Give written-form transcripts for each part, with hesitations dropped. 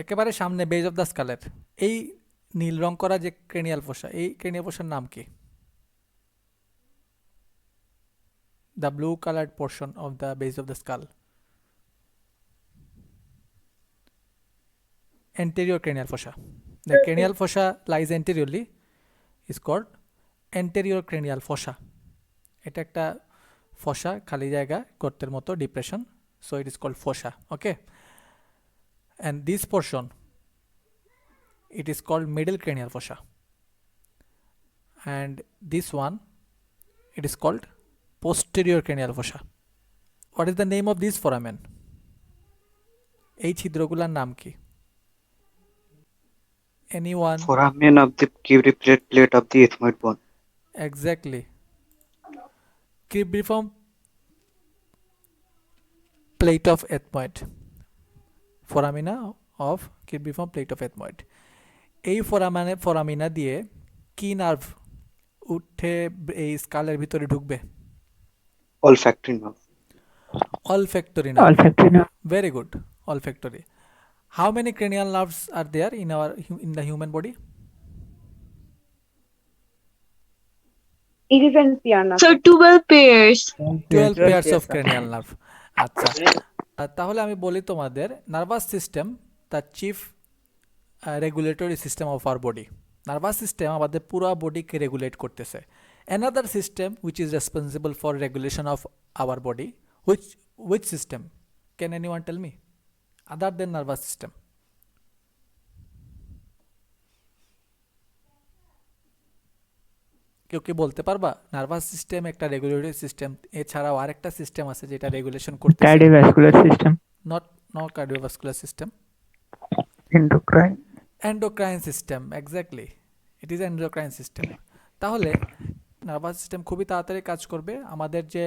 একেবারে সামনে base of the স্কালের এই নীল রং করা যে ক্রেনিয়াল ফোসা, এই ক্রেনিয়াল ফোসার নাম কি? The blue coloured portion of the base of the skull, anterior cranial fossa. The cranial fossa lies anteriorly, is called anterior cranial fossa. এটা একটা ফসা, খালি জায়গা, গর্তের মতো depression, so it is called fossa. Okay, and this portion, it is called middle cranial fossa, and this one, it is called posterior cranial fossa. What is the name of this foramen? এই ছিদ্রগুলোর নাম কি? Anyone? Foramen of the cubital plate of the ethmoid bone. Exactly. Cribriform plate of ethmoid. Foramina of cribriform plate of ethmoid. এই ফরামিনা দিয়ে কি nerve উঠে এই স্কালের ভিতরে ঢুকবে? Olfactory nerve. Olfactory nerve. Olfactory nerve. Very good. Olfactory. How many cranial nerves are there in the human body? 11 pair না So 12 pairs. 12 pairs of cranial nerve. আচ্ছা, তাহলে আমি বলি তোমাদের, nervous system the chief regulatory system of our body. Nervous system আমাদের পুরো বডিকে regulate করতেছে। Another system which is responsible for regulation of our body, which system? Can anyone tell me? Other than nervous system. কেউ কি বলতে পারবা? Nervous system একটা regulatory system, এছাড়াও আরেকটা সিস্টেম আছে যেটা রেগুলেশন করতেছে। Cardiovascular system. Not cardiovascular system. Endocrine. Endocrine system, exactly. It is endocrine system. তাহলে নার্ভাস সিস্টেম খুবই তাড়াতাড়ি কাজ করবে। আমাদের যে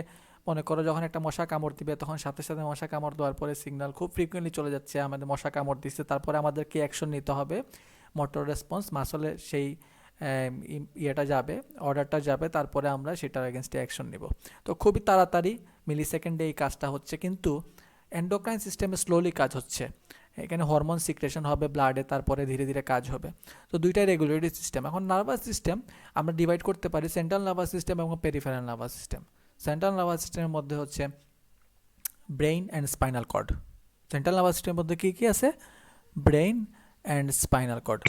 মনে করো যখন একটা মশা কামড় দিবে, তখন সাথে সাথে মশা কামড় দেওয়ার পরে সিগন্যাল খুব ফ্রিকুয়েন্টলি চলে যাচ্ছে, আমাদের মশা কামড় দিচ্ছে, তারপরে আমাদেরকে অ্যাকশন নিতে হবে। মোটর রেসপন্স, মাসলে সেই ইয়েটা যাবে, অর্ডারটা যাবে, তারপরে আমরা সেটার এগেনস্টে অ্যাকশন নিব। তো খুবই তাড়াতাড়ি মিলি সেকেন্ডে এই কাজটা হচ্ছে, কিন্তু এন্ডোক্রাইন সিস্টেমে স্লোলি কাজ হচ্ছে। এখানে হরমোন সিক্রেশন হবে ব্লাডে, তারপরে ধীরে ধীরে কাজ হবে। তো দুইটাই রেগুলেটরি সিস্টেম। এখন নার্ভাস সিস্টেম আমরা ডিভাইড করতে পারি সেন্ট্রাল নার্ভাস সিস্টেম এবং peripheral nervous system. Central nervous সিস্টেমের মধ্যে হচ্ছে brain and spinal cord. Central nervous সিস্টেমের মধ্যে কী কী আছে? Brain and spinal cord.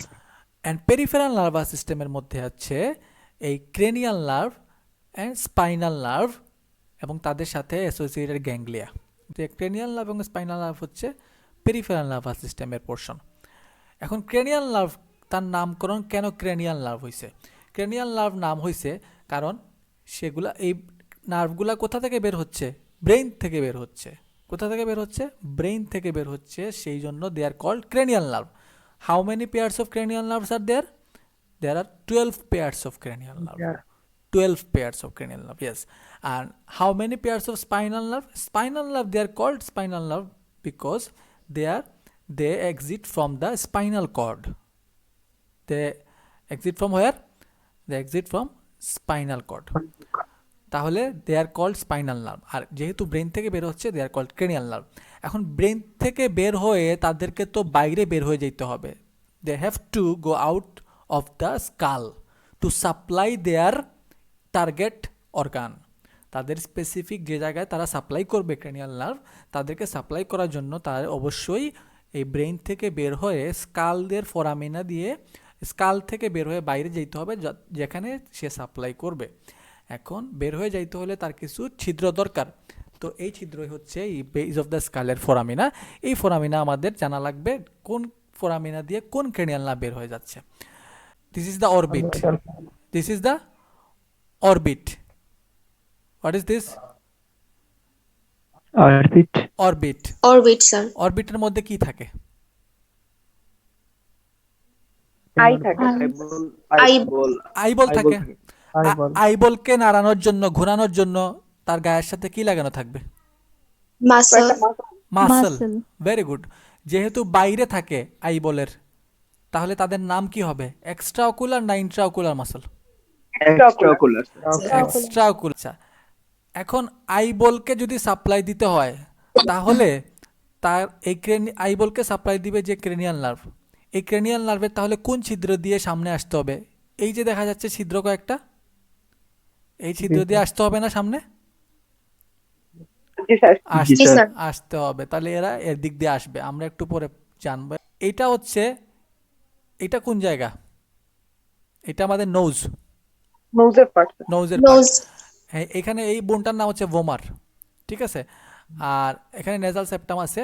And peripheral nervous সিস্টেমের মধ্যে আছে এই cranial nerve and spinal nerve এবং তাদের সাথে অ্যাসোসিয়েটেড গ্যাংলিয়া। যে ক্রেনিয়াল নার্ভ এবং স্পাইনাল নার্ভ হচ্ছে পেরিফেরাল নার্ভাস সিস্টেমের পোর্শন। এখন ক্রেনিয়াল নার্ভ, তার নামকরণ কেন ক্রেনিয়াল নার্ভ হয়েছে? ক্রেনিয়াল নার্ভ নাম হয়েছে কারণ সেগুলা, এই নার্ভগুলা কোথা থেকে বের হচ্ছে? ব্রেইন থেকে বের হচ্ছে। কোথা থেকে বের হচ্ছে? ব্রেইন থেকে বের হচ্ছে, সেই জন্য they are called cranial nerve. How many pairs of cranial nerves are there? There are 12 pairs of cranial nerve. Yeah. 12 pairs of cranial nerve, yes. And how many pairs of spinal nerve? Spinal nerve, they are called spinal nerve because they exit from the spinal cord. They exit from where? They exit from spinal cord. তাহলে দে are called spinal nerve. আর যেহেতু brain থেকে বের হচ্ছে, দে are called cranial nerve. এখন brain থেকে বের হয়ে তাদেরকে তো বাইরে বের হয়ে যেতে হবে। They have to go out of the skull to supply their target organ. তাদের স্পেসিফিক যে জায়গায় তারা সাপ্লাই করবে ক্রেনিয়াল নার্ভ, তাদেরকে সাপ্লাই করার জন্য তার অবশ্যই এই ব্রেন থেকে বের হয়ে স্কালদের ফোরামিনা দিয়ে স্কাল থেকে বের হয়ে বাইরে যেতে হবে, যেখানে সে সাপ্লাই করবে। এখন বের হয়ে যাইতে হলে তার কিছু ছিদ্র দরকার। তো এই ছিদ্রই হচ্ছে এই বেজ অফ দ্য স্কালের ফোরামিনা। এই ফোরামিনা আমাদের জানা লাগবে কোন ফোরামিনা দিয়ে কোন ক্রেনিয়াল নার্ভ বের হয়ে যাচ্ছে। This is the orbit. This is the orbit. What is this? Orbit. Orbit. Orbit, sir. অরবিটের মধ্যে কি থাকে? আই থাকে আইবল থাকে। Eyeball. আইবলকে নাড়ানোর জন্য, ঘোরানোর জন্য তার গায়ের সাথে কি লাগানো থাকবে? Muscle. মাসল। Very good. যেহেতু বাইরে থাকে আইবলের, তাহলে তাদের নাম কি হবে? এক্সট্রা অকুলার না Intra ocular muscle? Extraocular. Extra ocular. এখন আইবলকে যদি সাপ্লাই দিতে হয় তাহলে তার এই আইবলকে সাপ্লাই দিবে যে ক্রেনিয়াল নার্ভ, এই ক্রেনিয়াল নার্ভের তাহলে কোন ছিদ্র দিয়ে সামনে আসতে হবে? এই যে দেখা যাচ্ছে ছিদ্র কয়েকটা, এই ছিদ্র দিয়ে আসতে হবে না সামনে? জি স্যার। জি sir. স্যার আসতে হবে, তাহলে এরা এর দিক দিয়ে আসবে, আমরা একটু পরে জানবো। এটা হচ্ছে, এটা কোন জায়গা? এটা আমাদের নোজ, নোজের পার্ট। নোজের নোজ হ্যাঁ, এখানে এই বোনটার নাম হচ্ছে ভোমার, ঠিক আছে। আর এখানে নেজাল সেপ্টাম আছে।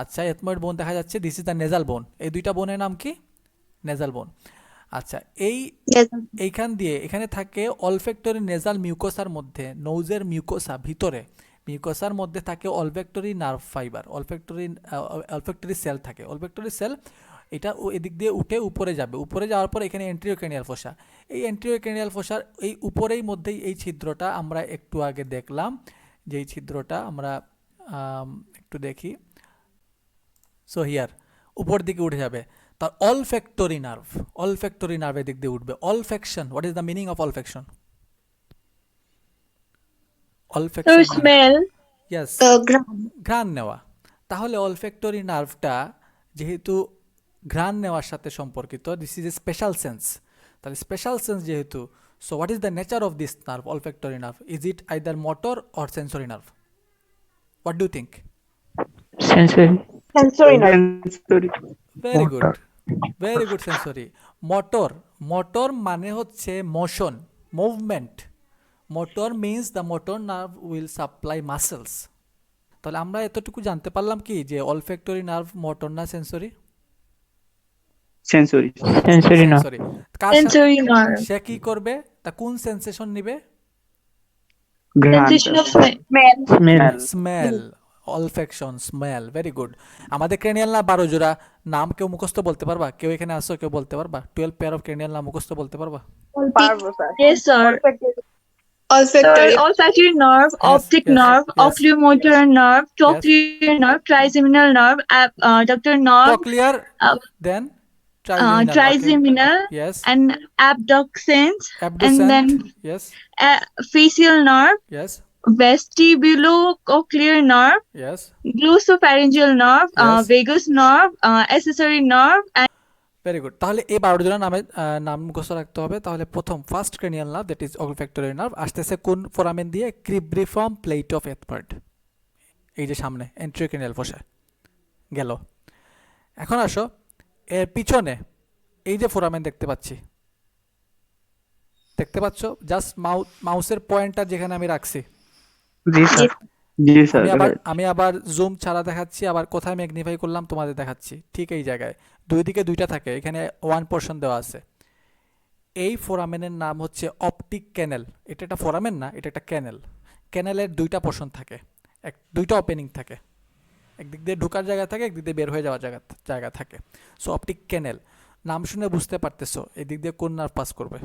আচ্ছা, এথময়েড বোন দেখা যাচ্ছে, দিস ইজ দ্য নেজাল বোন। এই দুইটা বোনের নাম কি? নেজাল বোন। আচ্ছা, এইখান দিয়ে এখানে থাকে অলফ্যাক্টরি নেজাল মিউকোসার মধ্যে, নোজের মিউকোসা ভিতরে, মিউকোসার মধ্যে থাকে olfactory nerve fibre, olfactory cell থাকে, অলফ্যাক্টরি সেল। এটা এদিক দিয়ে উঠে উপরে যাবে, উপরে যাওয়ার পর এখানে এন্ট্রিওক্রেনিয়াল ফোসা, এই এন্ট্রিওক্রেনিয়াল ফোসার এই উপরেই মধ্যেই এই ছিদ্রটা আমরা একটু আগে দেখলাম, যেই ছিদ্রটা আমরা একটু দেখি। সো হিয়ার উপর দিকে উঠে যাবে, তার অলফ্যাক্টরি নার্ভ, অলফ্যাক্টরি নার্ভের দিক দিয়ে উঠবে। Olfaction, what is the meaning of olfaction? তো অলফ্যাকশন স্মেল ইয়েস, গ্রাম ঘ্রাণ নেওয়া। তাহলে অলফ্যাক্টরি নার্ভটা যেহেতু ঘ্রাণ নেওয়ার সাথে সম্পর্কিত, this is a special sense, তাহলে স্পেশাল সেন্স যেহেতু, so what is the nature of this nerve, olfactory nerve? Is it either motor or sensory nerve? What do think? Sensory. Sensory nerve. Sensory. Very good, Motor. Very good, sensory. Motor, motor মানে হচ্ছে motion, movement. Motor means the motor nerve will supply muscles. তাহলে আমরা এতটুকু জানতে পারলাম কি, যে olfactory nerve motor না sensory? Sensory. Sensory nerve. Sensory. কার সেন্সরি নার্ভ সে কি করবে, তা কোন সেন্সেশন নিবে? Grant. Sensation of smell smell. Smell. Smell, olfaction, smell, very good. আমাদের ক্রেনিয়াল না 12 জোড়া, নাম কেউ মুখস্থ বলতে পারবা? কেউ এখানে আসো, কেউ বলতে পারবা 12 পেয়ার অফ ক্রেনিয়াল নাম মুখস্থ বলতে পারবা? পারবো sir. Yes, sir. Third, olfactory olfactory nerve, Yes, optic yes, nerve, yes. oculomotor nerve, trochlear nerve, trigeminal nerve, abductor nerve, Cochlear, uh, then trigeminal, okay. trigeminal, Yes, and abducens, and abducent, then yes, facial nerve, yes, vestibulocochlear nerve, yes, glossopharyngeal nerve, Yes. vagus nerve, accessory nerve, and very good. তাহলে এই 12 জনের নাম মুখস্থ রাখতে হবে। তাহলে প্রথম first cranial nerve, that is olfactory nerve, আসতেছে কোন ফোরামেন দিয়ে? ক্রিব্রিফর্ম প্লেট অফ এথমার্ড, এই যে সামনে এন্ট্রিওক্রেনিয়াল ফোসা গেল। এখন আসো এর পিছনে, এই যে ফোরামেন দেখতে পাচ্ছি, দেখতে পাচ্ছ? জাস্ট মাউসের পয়েন্টটা যেখানে আমি রাখছি, Ji sir. Ji sir. আমি আবার জুম ছাড়া দেখাচ্ছি, আবার কোথায় ম্যাগনিফাই করলাম তোমাদের দেখাচ্ছি, ঠিক এই জায়গায় দুই দিকে দুইটা থাকে, এখানে ওয়ান পোর্শন দেওয়া আছে। এই ফোরামেনের নাম হচ্ছে অপটিক ক্যানেল। এটা একটা ফোরামেন না, এটা একটা ক্যানেল। ক্যানেলের দুইটা পোর্শন থাকে, দুইটা ওপেনিং থাকে, একদিক দিয়ে ঢোকার জায়গা থাকে, একদিক দিয়ে বের হয়ে যাওয়ার জায়গা থাকে। সো অপটিক ক্যানেল, নাম শুনে বুঝতে পারতেছো এদিক দিয়ে কোন নার্ভ পাস করবে?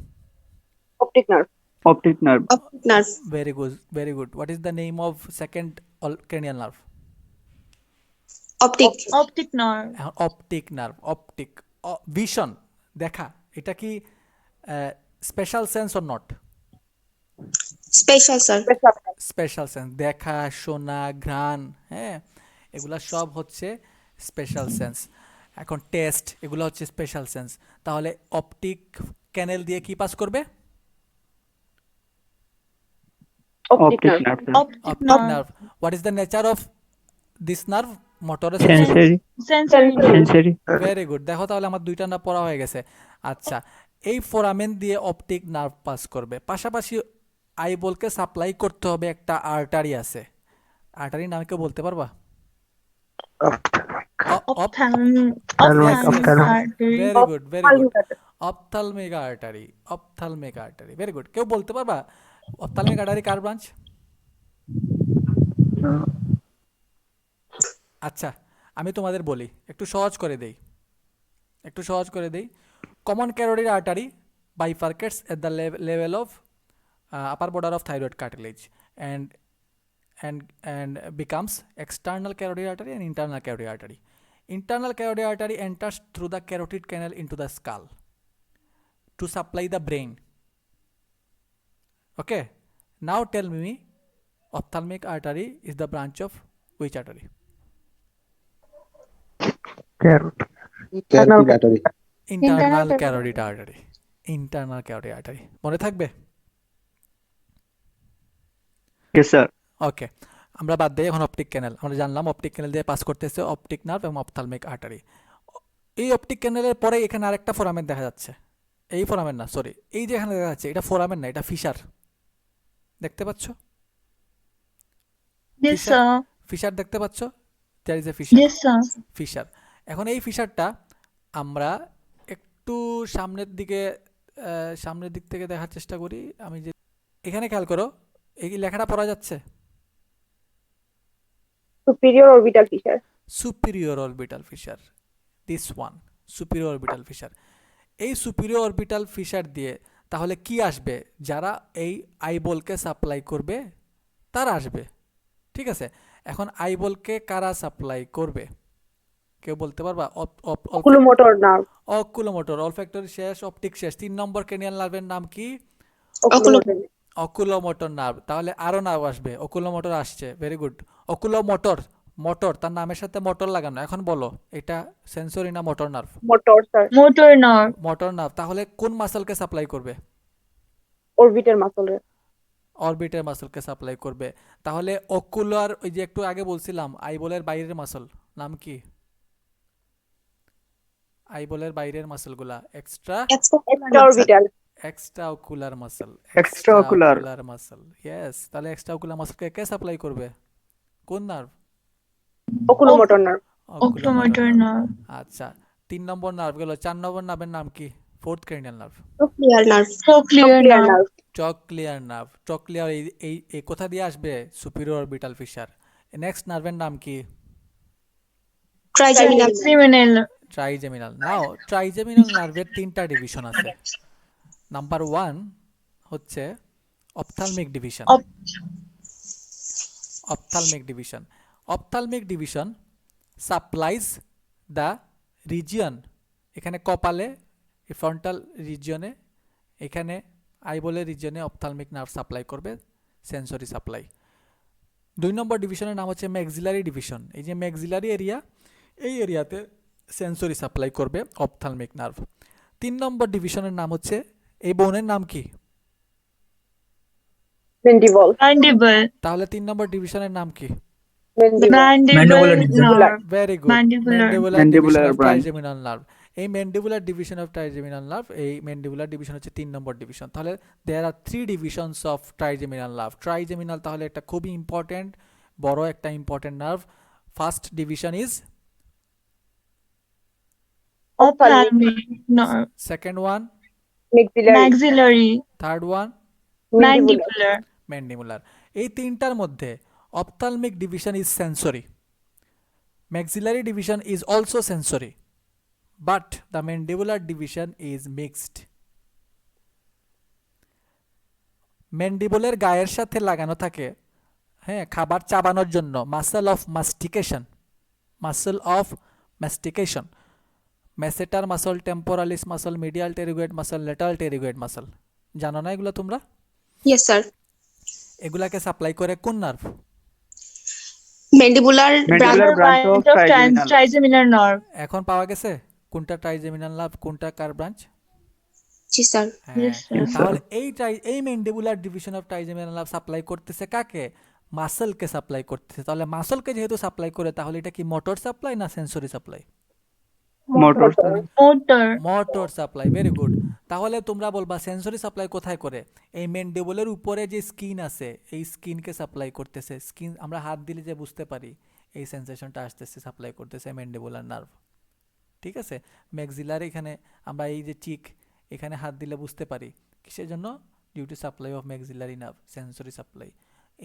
Optic nerve. Optic nerve. optic nerve. Very good, very good. What is the name of second cranial nerve? Optic. Optic nerve. এখন অপটিক নার্ভ, অপটিক, ভিশন, দেখা, এটা কি special sense or not? Special, sir. Special sense, দেখা, শোনা, ঘ্রাণ, হ্যাঁ, এগুলা সব হচ্ছে স্পেশাল সেন্স। এখন টেস্ট, এগুলো হচ্ছে স্পেশাল সেন্স। তাহলে অপটিক ক্যানেল দিয়ে কি পাস করবে? Optic Optic nerve. nerve. Optic optic nerve. Nerve. What is the nature of this nerve? Motor, Sensory. Sensory nerve. Sensory. Very good. দেখো তাহলে আমার দুইটা না পড়া হয়ে গেছে। আচ্ছা, এই ফোরামেন দিয়ে অপটিক নার্ভ পাস করবে, পাশাপাশি আইবলকে সাপ্লাই করতে হবে একটা আর্টারি আছে, আর্টারির নাম কেউ বলতে পারবা? Ophthalmic artery. Very good, very good. Ophthalmic artery, ophthalmic artery, very good. কেউ বলতে পারবা অপথালমিক আর্টারি কার ব্রাঞ্চ? আচ্ছা, আমি তোমাদের বলি, একটু সহজ করে দেই, একটু সহজ করে দেই। Common carotid artery bifurcates at the level of upper border of thyroid cartilage and becomes external carotid artery and internal carotid artery. Internal carotid artery enters through the carotid canal into the skull to supply the brain. Okay, now tell me, Ophthalmic artery is the branch of which artery? Carrot. Carotid artery. Internal carotid artery. Internal carotid artery. মনে থাকবে? Yes, sir. ওকে, আমরা বাদ দিই এখন optic ক্যানেল। আমরা জানলাম optic ক্যানেল দিয়ে pass করতেছে অপটিক নার্ভ এবং অপথ্যালমিক আর্টারি। এই অপটিক ক্যানেলের পরে এখানে আরেকটা ফোরামেন দেখা যাচ্ছে। এই ফোরামেন না, সরি, এই যে এখানে দেখা যাচ্ছে এটা ফোরামেন না, এটা ফিশার। দেখতে পাচ্ছ? Yes, sir. ফিশার দেখতে পাচ্ছ? There is a fissure. Yes, sir. Fissure. এখন এই ফিশারটা আমরা একটু সামনের দিক থেকে দেখার চেষ্টা করি। আমি যে এখানে খেয়াল করো, এই লেখাটা পড়া যাচ্ছে? Superior orbital fissure. Superior orbital fissure, this one, superior orbital fissure. এই সুপিরিয়র অরবিটাল ফিশার দিয়ে তাহলে কি আসবে? যারা এই আইবলকে সাপ্লাই করবে তারা আসবে, ঠিক আছে? এখন আইবলকে কারা সাপ্লাই করবে কেউ বলতে পারবা? Oculomotor nerve. অকুলোমোটর, অলফ্যাক্টরি শেষ, অপটিক শেষ। 3 নম্বর ক্রেনিয়াল নার্ভের নাম কি? Oculomotor. Oculomotor nerve. তাহলে আরো নার্ভ আসবে, অকুলোমোটর আসছে, ভেরি গুড। অকুলোমোটর, মোটর, তার নামের সাথে মোটর লাগানো। এখন বলো এটা সেন্সরি না motor nerve? Motor, sir. Motor nerve. Motor nerve. তাহলে কোন মাসলকে সাপ্লাই করবে? Orbital muscle. অরবিটের মাসলকে সাপ্লাই করবে। তাহলে অকুলার, ওই যে একটু আগে বলছিলাম আইবলের বাইরের মাসল, নাম কি? আইবলের বাইরের মাসলগুলা extra Extraorbital. Extra ocular muscle. Extraocular. Muscle, yes. তাহলে এক্সট্রা অকুলার মাসলকে কে সাপ্লাই করবে? কোন nerve? Oculomotor nerve. Oculomotor nerve. আচ্ছা, 3 নম্বর নার্ভ গেল। 4 নম্বর নার্ভের নাম কি? Fourth cranial nerve, Trochlear nerve. Trochlear nerve. Trochlear nerve. Trochlear এই কোথা দিয়ে আসবে? Superior orbital fisher. নেক্সট নার্ভের নাম কি? Trigeminal. Seminal. ট্রাইজেমিনাল। নাও ট্রাইজেমিনাল নার্ভের 3টা ডিভিশন আছে। নাম্বার 1 হচ্ছে ophthalmic division. Ophthalmic division. Ophthalmic division supplies the region, এখানে কপালে, ফ্রন্টাল রিজিয়নে, এখানে আইবলের রিজিয়নে অপথ্যালমিক নার্ভ সাপ্লাই করবে, সেন্সরি সাপ্লাই। 2 নম্বর ডিভিশনের নাম হচ্ছে ম্যাক্সিলারি ডিভিশন। এই যে ম্যাক্সিলারি এরিয়া, এই এরিয়াতে সেন্সরি সাপ্লাই করবে অপথ্যালমিক নার্ভ। 3 নম্বর ডিভিশনের নাম হচ্ছে, এই বোনের নাম কি? Mandible. Mandible. তাহলে 3 নম্বর ডিভিশনের নাম কি? Mandible nerve. Very good. Mandibular. Mandibular branch. Trigeminal nerve. এই mandibular division of trigeminal nerve, এই ম্যান্ডিবুলার ডিভিশন হচ্ছে 3 নম্বর ডিভিশন। তাহলে there are 3 divisions of trigeminal nerve. Trigeminal তাহলে একটা খুবই ইম্পর্টেন্ট, বড় একটা important nerve. First division is, Ophthalmic nerve. Second one, Maxillary. Maxillary. Third one Mandibular. Mandibular. এই 3টার মধ্যে ophthalmic division is sensory, maxillary division is also sensory, but the mandibular division is mixed. ম্যান্ডিবুলের গায়ের সাথে লাগানো থাকে, হ্যাঁ, খাবার চাবানোর জন্য muscle of mastication, muscle of mastication, masseter muscle, temporalis muscle, medial pterygoid muscle, lateral pterygoid muscle. জানো না এগুলো তোমরা? Yes, sir. এগুলাকে সাপ্লাই করে কোন nerve? Mandibular branch. Mandibular branch of trigeminal. Trigeminal nerve. এখন পাওয়া গেছে কোনটা ট্রাইজেমিনাল নার্ভ, কোনটা কার ব্রাঞ্চ? Yes, sir. হ্যাঁ, Yes, sir. তাহলে এই mandibular division of trigeminal nerve supply করতেছে কাকে? মাসলকে সাপ্লাই করতেছে। তাহলে মাসলকে যেহেতু সাপ্লাই করে, তাহলে এটা কি মোটর সাপ্লাই না sensory supply? Motor. Motor. Motor supply, very good. তাহলে তোমরা বলবা সেন্সরি সাপ্লাই কোথায় করে? এই ম্যান্ডিবুলের উপরে যে স্কিন আছে, এই স্কিনকে সাপ্লাই করতেছে। স্কিন আমরা হাত দিলে যে বুঝতে পারি, এই সেন্সেশনটা আসতেছে, সাপ্লাই করতেছে ম্যান্ডিবুলার নার্ভ, ঠিক আছে? ম্যাক্সিলার, এখানে আমরা এই যে চিক, এখানে হাত দিলে বুঝতে পারি, কিসের জন্য? Due to supply of maxillary nerve, sensory supply.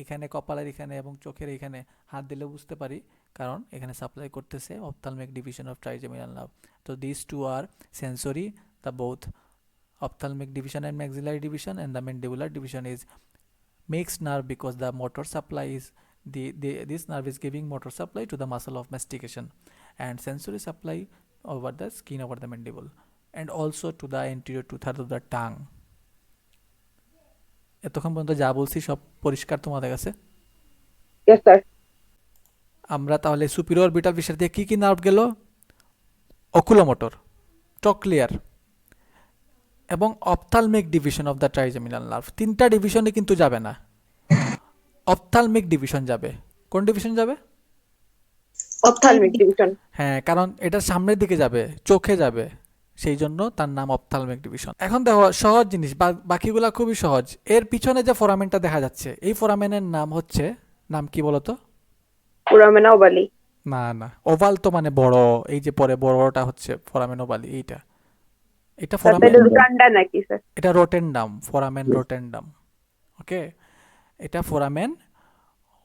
এখানে কপালের এখানে এবং চোখের এখানে হাত দিলে বুঝতে পারি, কারণ এখানে সাপ্লাই করতেছে ophthalmic division of trigeminal nerve. তো this two are sensory, the both ophthalmic division and maxillary division, and the mandibular division is mixed nerve because the motor supply is this nerve is giving motor supply to the muscle of mastication, and sensory supply over the skin over the mandible, and also to the anterior two-thirds of the tongue. এতক্ষণ পর্যন্ত যা বলছি সব পরিষ্কার তোমাদের কাছে? Yes, sir. আমরা তাহলে সুপিরিয়র অরবিটাল ফিশার দিয়ে কি কি নার্ভ গেল? অকুলোমোটর, টকলিয়ার এবং ophthalmic division of the trigeminal nerve. তিনটা ডিভিশনে কিন্তু যাবে না, অপথালমিক ডিভিশন যাবে। কোন ডিভিশন যাবে? Ophthalmic division. হ্যাঁ, কারণ এটা সামনের দিকে যাবে, চোখে যাবে, সেই জন্য তার নাম অপথালমিক ডিভিশন। এখন দেখো সহজ জিনিস, বাকিগুলা খুবই সহজ। এর পিছনে যে ফোরামেনটা দেখা যাচ্ছে, এই ফোরামেনের নাম হচ্ছে, নাম কি বলতো? Foramen ovale. না না, ওভাল তো মানে বড়, এই যে পরে বড়টা হচ্ছে ফোরামেন ওভালি। এইটা এটা ফোরামেন, তাহলে দুটান্ডা নাকি স্যার? এটা রোটেন্ডাম, ফোরামেন রোটেন্ডাম। ওকে, এটা foramen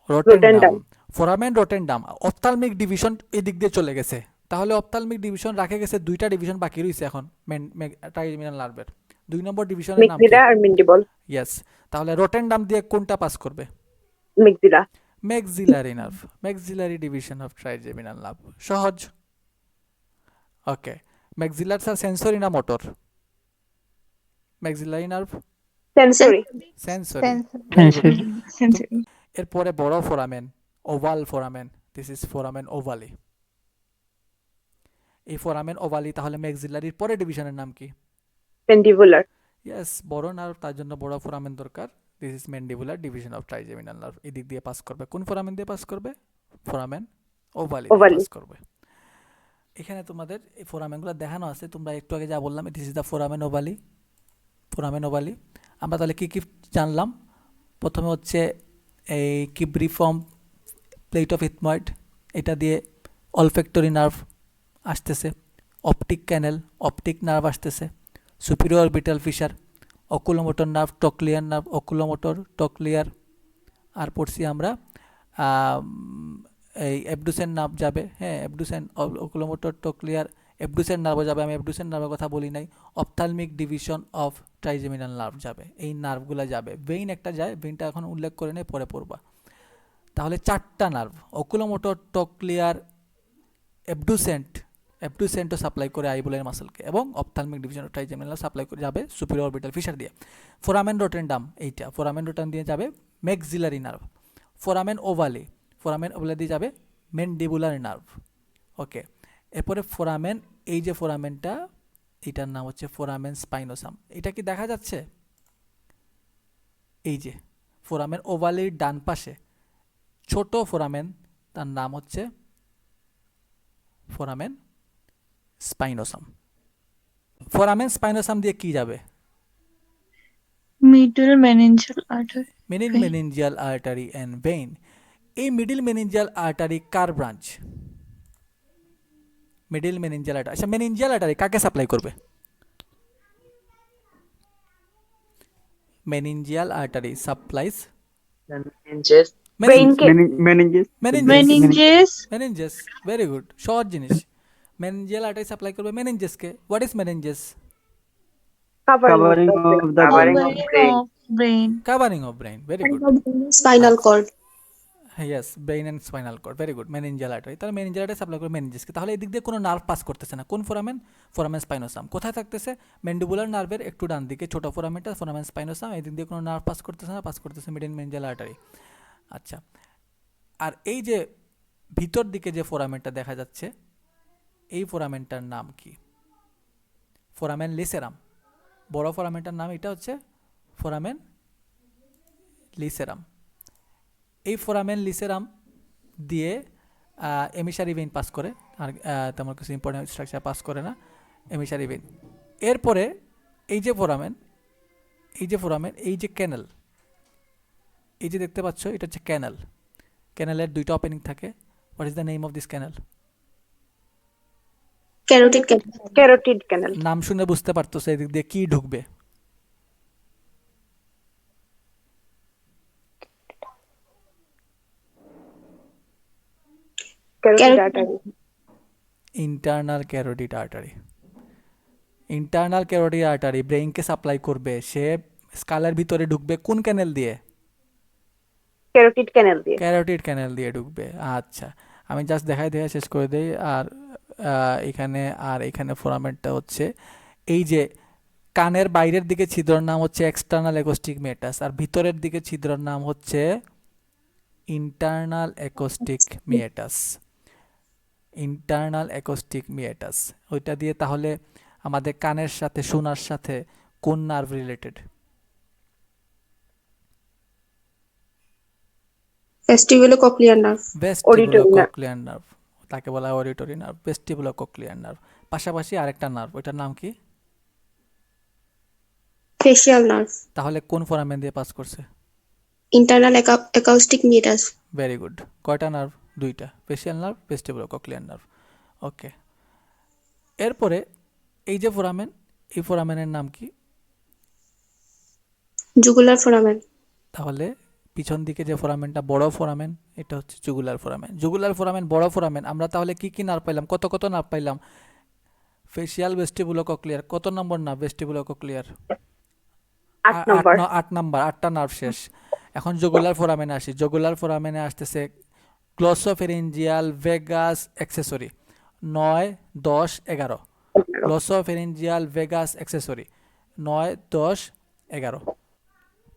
rotundum. Rotundum. Foramen rotundum. Ophthalmic division এদিক দিয়ে চলে গেছে, তাহলে অপথালমিক ডিভিশন রাখে গেছে, দুইটা ডিভিশন বাকি রয়েছে এখন ট্রাইজেমিনাল নার্ভের। 2 নম্বর ডিভিশনের নাম কি? Maxilla আর mandible. ইয়েস, তাহলে রোটেন্ডাম দিয়ে কোনটা পাস করবে? Maxilla. Maxillary nerve, maxillary division of trigeminal nerve. সহজ। ওকে, ম্যাক্সিলার স্যার সেন্সরি না motor? Maxillary nerve Sensory. Sensory. Sensory. Sensory. এরপরে বড় foramen, oval foramen, this is foramen ovale. এই ফোরামেন ওভালি তাহলে ম্যাক্সিলারির পরে ডিভিশনের নাম কি? Mandibular. ইয়েস, বড় নার্ভ, তার জন্য বড় ফোরামেন দরকার। This is mandibular division of trigeminal nerve. এদিক দিয়ে পাস করবে, কোন ফোরামেন দিয়ে পাস করবে? ফোরামেন ওভালি দিয়ে Ovale. পাস করবে। এখানে তোমাদের এই ফোরামেনগুলো দেখানো আছে, তোমরা একটু আগে যা বললাম, this is the foramen ovale. Foramen ovale আমরা তাহলে কি কি জানলাম? প্রথমে হচ্ছে এই কিব্রিফর্ম প্লেট অফ ইথময়েড, এটা দিয়ে অলফ্যাক্টরি নার্ভ আসতেছে, অপটিক ক্যানেল, অপটিক নার্ভ আসতেছে, superior orbital fissure, oculomotor nerve, trochlear nerve, oculomotor, trochlear. আর পড়ছি আমরা এই অ্যাবডুসেন নার্ভ যাবে। হ্যাঁ, অ্যাবডুসেন, অকুলোমোটর, টকলিয়ার, অ্যাবডুসেন নার্ভও যাবে। আমি অ্যাবডুসেন নার্ভের কথা বলি নাই। Ophthalmic division of trigeminal nerve যাবে, এই নার্ভগুলো যাবে। ভেইন একটা যায়, ভেইনটা এখন উল্লেখ করে নেই, পরে পড়বা। তাহলে 4টা নার্ভ, অকুলোমোটর, টকলিয়ার, অ্যাবডুসেন্ট, অ্যাবডুসেন্টও সাপ্লাই করে আইবুলের মাসলকে, এবং ophthalmic division of trigeminal supply করে যাবে সুপিরিয়র অরবিটাল ফিশার দিয়ে। ফোরামেন রোটেন্ডাম, এইটা ফোরামেন রোটেন্ডাম দিয়ে যাবে maxillary nerve. Foramen ovale, foramen ovale দিয়ে যাবে ম্যান্ডিবুলার নার্ভ। ওকে, এরপরে ফোরামেন, এই যে ফোরামেনটা, এটার নাম হচ্ছে ফোরামেন স্পাইনোসাম। এটা কি দেখা যাচ্ছে? এই যে ফোরামেন ওভালির ডান পাশে ছোট ফোরামেন, তার নাম হচ্ছে ফোরামেন স্পাইনোসাম। ফোরামেন স্পাইনোসাম দিয়ে কি যাবে? Middle meningeal artery. Middle Vein. Meningeal artery and vein. এই মিডিল মেনিনজিয়াল আর্টারি কার ব্রাঞ্চ? Middle meningeal artery. আচ্ছা, মেনিনজিয়াল আর্টারি কাকে সাপ্লাই করবে? মেনিনজিয়াল আর্টারি সাপ্লাইজ Brain কে meninges. Meninges. Meninges. Very good, সহজ জিনিস। মেনিনজিয়াল আর্টারি সাপ্লাই করবে মেনিনজেসকে। What is meninges? Covering of the Covering brain. of brain. Covering of brain. Very good. Spinal cord. Yes, brain and spinal cord. Very good, meningeal artery. তাহলে meningeal artery supply করে মেনিনজেসকে। তাহলে এদিক দিয়ে কোনো nerve pass করতেছে না। কোন foramen? Foramen স্পাইনোসাম। কোথায় থাকতেছে? ম্যান্ডিবুলার নার্ভের একটু ডান দিকে ছোট ফোরামেনটা ফোরামেন স্পাইনোসাম। এদিক দিয়ে কোনো নার্ভ পাস করতেছে না, পাস করতেছে মিডিল মেনিনজিয়াল আর্টারি। আচ্ছা, আর এই যে ভিতর দিকে যে ফোরামেনটা দেখা যাচ্ছে, এই ফোরামেনটার নাম কি? ফোরামেন লিসেরাম। বড় ফোরামেনটার নাম এটা হচ্ছে ফোরামেন লিসেরাম। এই ফোরামেন লিসেরাম দিয়ে এমিসারি ভেইন পাস করে, আর তেমন কিছু ইম্পর্টেন্ট স্ট্রাকচার পাস করে না, এমিসারি ভেইন। এরপরে এই যে ফোরামেন, এই যে ফোরামেন, এই যে ক্যানেল, এই যে দেখতে পাচ্ছ, এটা হচ্ছে ক্যানেল। ক্যানেলের 2টা ওপেনিং থাকে। What is the name of this canal? Carotid canal. carotid canal. নাম শুনে বুঝতে পারতেছে এদিক দিয়ে কি ঢুকবে? Carotid Carotid. artery. Internal carotid artery. Internal carotid artery ব্রেইনকে সাপ্লাই করবে। সে স্কালের ভিতরে ঢুকবে কোন ক্যানেল দিয়ে? Carotid canal দিয়ে। ক্যারোটিড ক্যানেল দিয়ে ঢুকবে। আচ্ছা, আমি জাস্ট দেখাই শেষ করে দেই। আর এখানে, আর এখানে ফোরামেনটা হচ্ছে এই যে কানের বাইরের দিকে ছিদ্রর নাম হচ্ছে এক্সটার্নাল অ্যাকোস্টিক মেটাস, আর ভিতরের দিকে ছিদ্রর নাম হচ্ছে internal acoustic meatus. Internal acoustic meatus ওইটা দিয়ে তাহলে আমাদের কানের সাথে শোনার সাথে কোন nerve related? Vestibulocochlear nerve. Vestibulocochlear nerve, তাকে বলা হয় অডিটরি নার্ভ, ভেস্টিবুলোকক্লিয়ার নার্ভ। পাশাপাশি আরেকটা নার্ভ, ওইটার নাম কি? Facial nerve. তাহলে কোন ফোরামেন দিয়ে পাস করছে? Internal acoustic meatus. Very good. কয়টা নার্ভ? দুইটা, ফেশিয়াল নার্ভ, ভেস্টিবুলোকক্লিয়ার নার্ভ। ওকে, এরপরে এই যে ফোরামেন, এই ফোরামেনের নাম কি? Jugular foramen. তাহলে পিছন দিকে যে ফোরামেনটা বড় ফোরামেন, এটা হচ্ছে জুগুলার ফোরামেন। জুগুলার ফোরামেন বড় ফোরামেন। আমরা তাহলে কি কি নার্ভ পাইলাম? কত কত নার্ভ পাইলাম? Facial, vestibulocochlear. কত নম্বর নার্ভ ভেস্টিবুলোকক্লিয়ার? 8 নম্বর। 8 নাম্বার, 8টা নার্ভ শেষ। এখন জুগুলার ফোরামেনে আসি। জুগুলার ফোরামেনে আসতেছে glossopharyngeal, vagus, accessory. 9, 10, 11। Glossopharyngeal, vagus, accessory 9, 10, 11।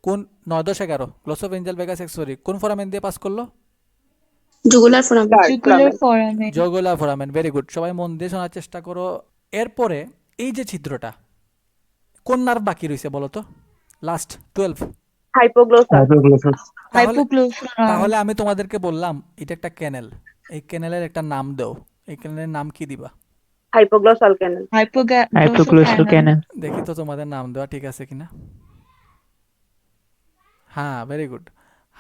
কোন 9, 10, 11 গ্লসোফেরিঞ্জিয়াল, ভেগাস, অ্যাক্সেসরি কোন ফোরামেন দিয়ে পাস করলো? Jugular foramen. Jugular foramen. Jugular foramen. Very good, সবাই মন দিয়ে শোনার চেষ্টা করো। এরপরে এই যে ছিদ্রটা, কোন নার্ভ বাকি রয়েছে বলো তো? লাস্ট 12। হাইপোগ্লোসাস। Hypoglossal nerve. তাহলে আমি তোমাদেরকে বললাম এটা একটা ক্যানেল, এই ক্যানেলের একটা নাম দাও। এই ক্যানেলের নাম কি দিবা? হাইপোগ্লোসাল ক্যানেল। Hypoglossal canal. দেখি তো তোমাদের নাম দেওয়া ঠিক আছে কিনা। হ্যাঁ, ভেরি গুড,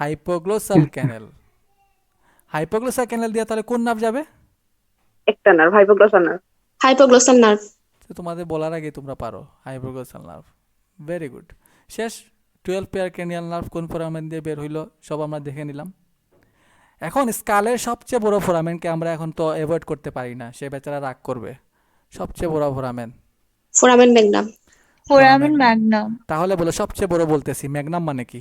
হাইপোগ্লোসাল ক্যানেল। হাইপোগ্লোসাল ক্যানেল দিয়ে তাহলে কোন নার্ভ যাবে? একটা nerve, hypoglossal nerve. Hypoglossal nerve. তো তোমাদের বলার আগে তোমরা পারো হাইপোগ্লোসাল নার্ভ। Very good. শেষ। 12 পেয়ার ক্রেনিয়াল নার্ভ কোন ফোরামেন দিয়ে বের হইলো সব আমরা দেখে নিলাম। এখন স্কালের সবচেয়ে বড় ফোরামেনকে আমরা এখন তো অ্যাভয়েড করতে পারি না, সে বেচারা রাগ করবে। সবচেয়ে বড় foramen Foramen magnum. Foramen magnum. তাহলে বলো, সবচেয়ে বড় বলতেছি, ম্যাগনাম মানে কি?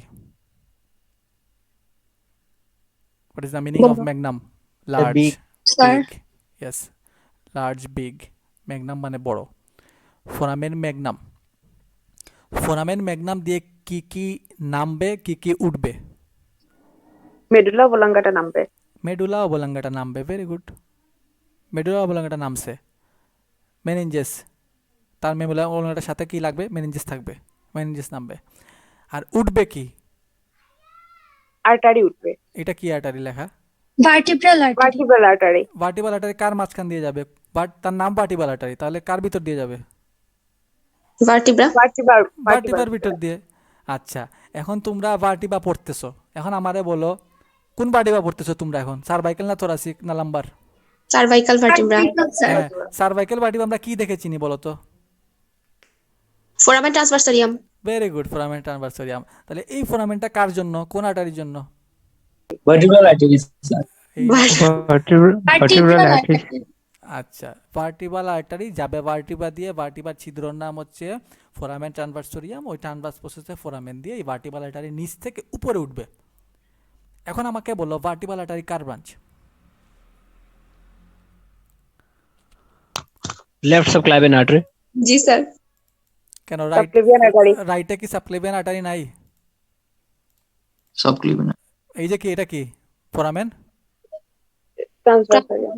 What is the meaning of Magnum? Large, big. Sir. Big. Yes, large, big. Magnum মানে বড়। Foramen Magnum. ফোরামেন ম্যাগনাম দিয়ে কি কি নামবে, কি কি উঠবে? মেডুলা ওবলাঙ্গাটা নামবে। মেডুলা ওবলাঙ্গাটা নামবে। ভেরি গুড, মেডুলা ওবলাঙ্গাটা নামছে। মেনিনজেস, তার মেডুলা ওবলাঙ্গাটার সাথে কি লাগবে? মেনিনজেস থাকবে, মেনিনজেস নামবে। আর উঠবে কি? আর্টারি উঠবে। এটা কি আর্টারি লেখা? Vertebral artery. Vertebral artery. Vertebral artery কার মাঝখান দিয়ে যাবে? বাট তার নাম ভার্টিবাল আর্টারি, তাহলে কার ভিতর দিয়ে যাবে? Vertebra. ভার্টিব্রাল ভার্টিবার ভিতর দিয়ে। আচ্ছা, এখন তোমরা ভার্টিবা পড়তেছো, এখন আমারে বলো কোন ভার্টিবা পড়তেছো তোমরা এখন? সার্ভাইকেল না থোরাসিক না লাম্বার? Cervical vertebra. হ্যাঁ, সার্ভাইকেল ভার্টিবা আমরা কি দেখে চিনি বলো তো? Foramen transversarium. Very good, foramen transversarium. তাহলে এই ফোরামেনটা কার জন্য, কোন আর্টারির জন্য? Vertebral arteries. এই Vertebral arteries. আচ্ছা, ভার্টিবাল আর্টারি যাবে ভার্টিবা দিয়ে। ভার্টিবার ছিদ্রর নাম হচ্ছে ফোরামেন ট্রান্সভার্সোরিয়াম। ওই ট্রান্সভার্স প্রসেসে ফোরামেন দিয়ে এই ভার্টিবাল আর্টারি নিচ থেকে উপরে উঠবে। এখন আমাকে বলো ভার্টিবাল আর্টারি কার branch? Left subclavian artery. Ji sir. কেন রাইট? Subclavian artery. রাইটে কি সাবক্লেভিয়ান আর্টারি নাই? Subclavian. এই যে কি, এটা কি? ফোরামেন ট্রান্সভার্সারিয়াম।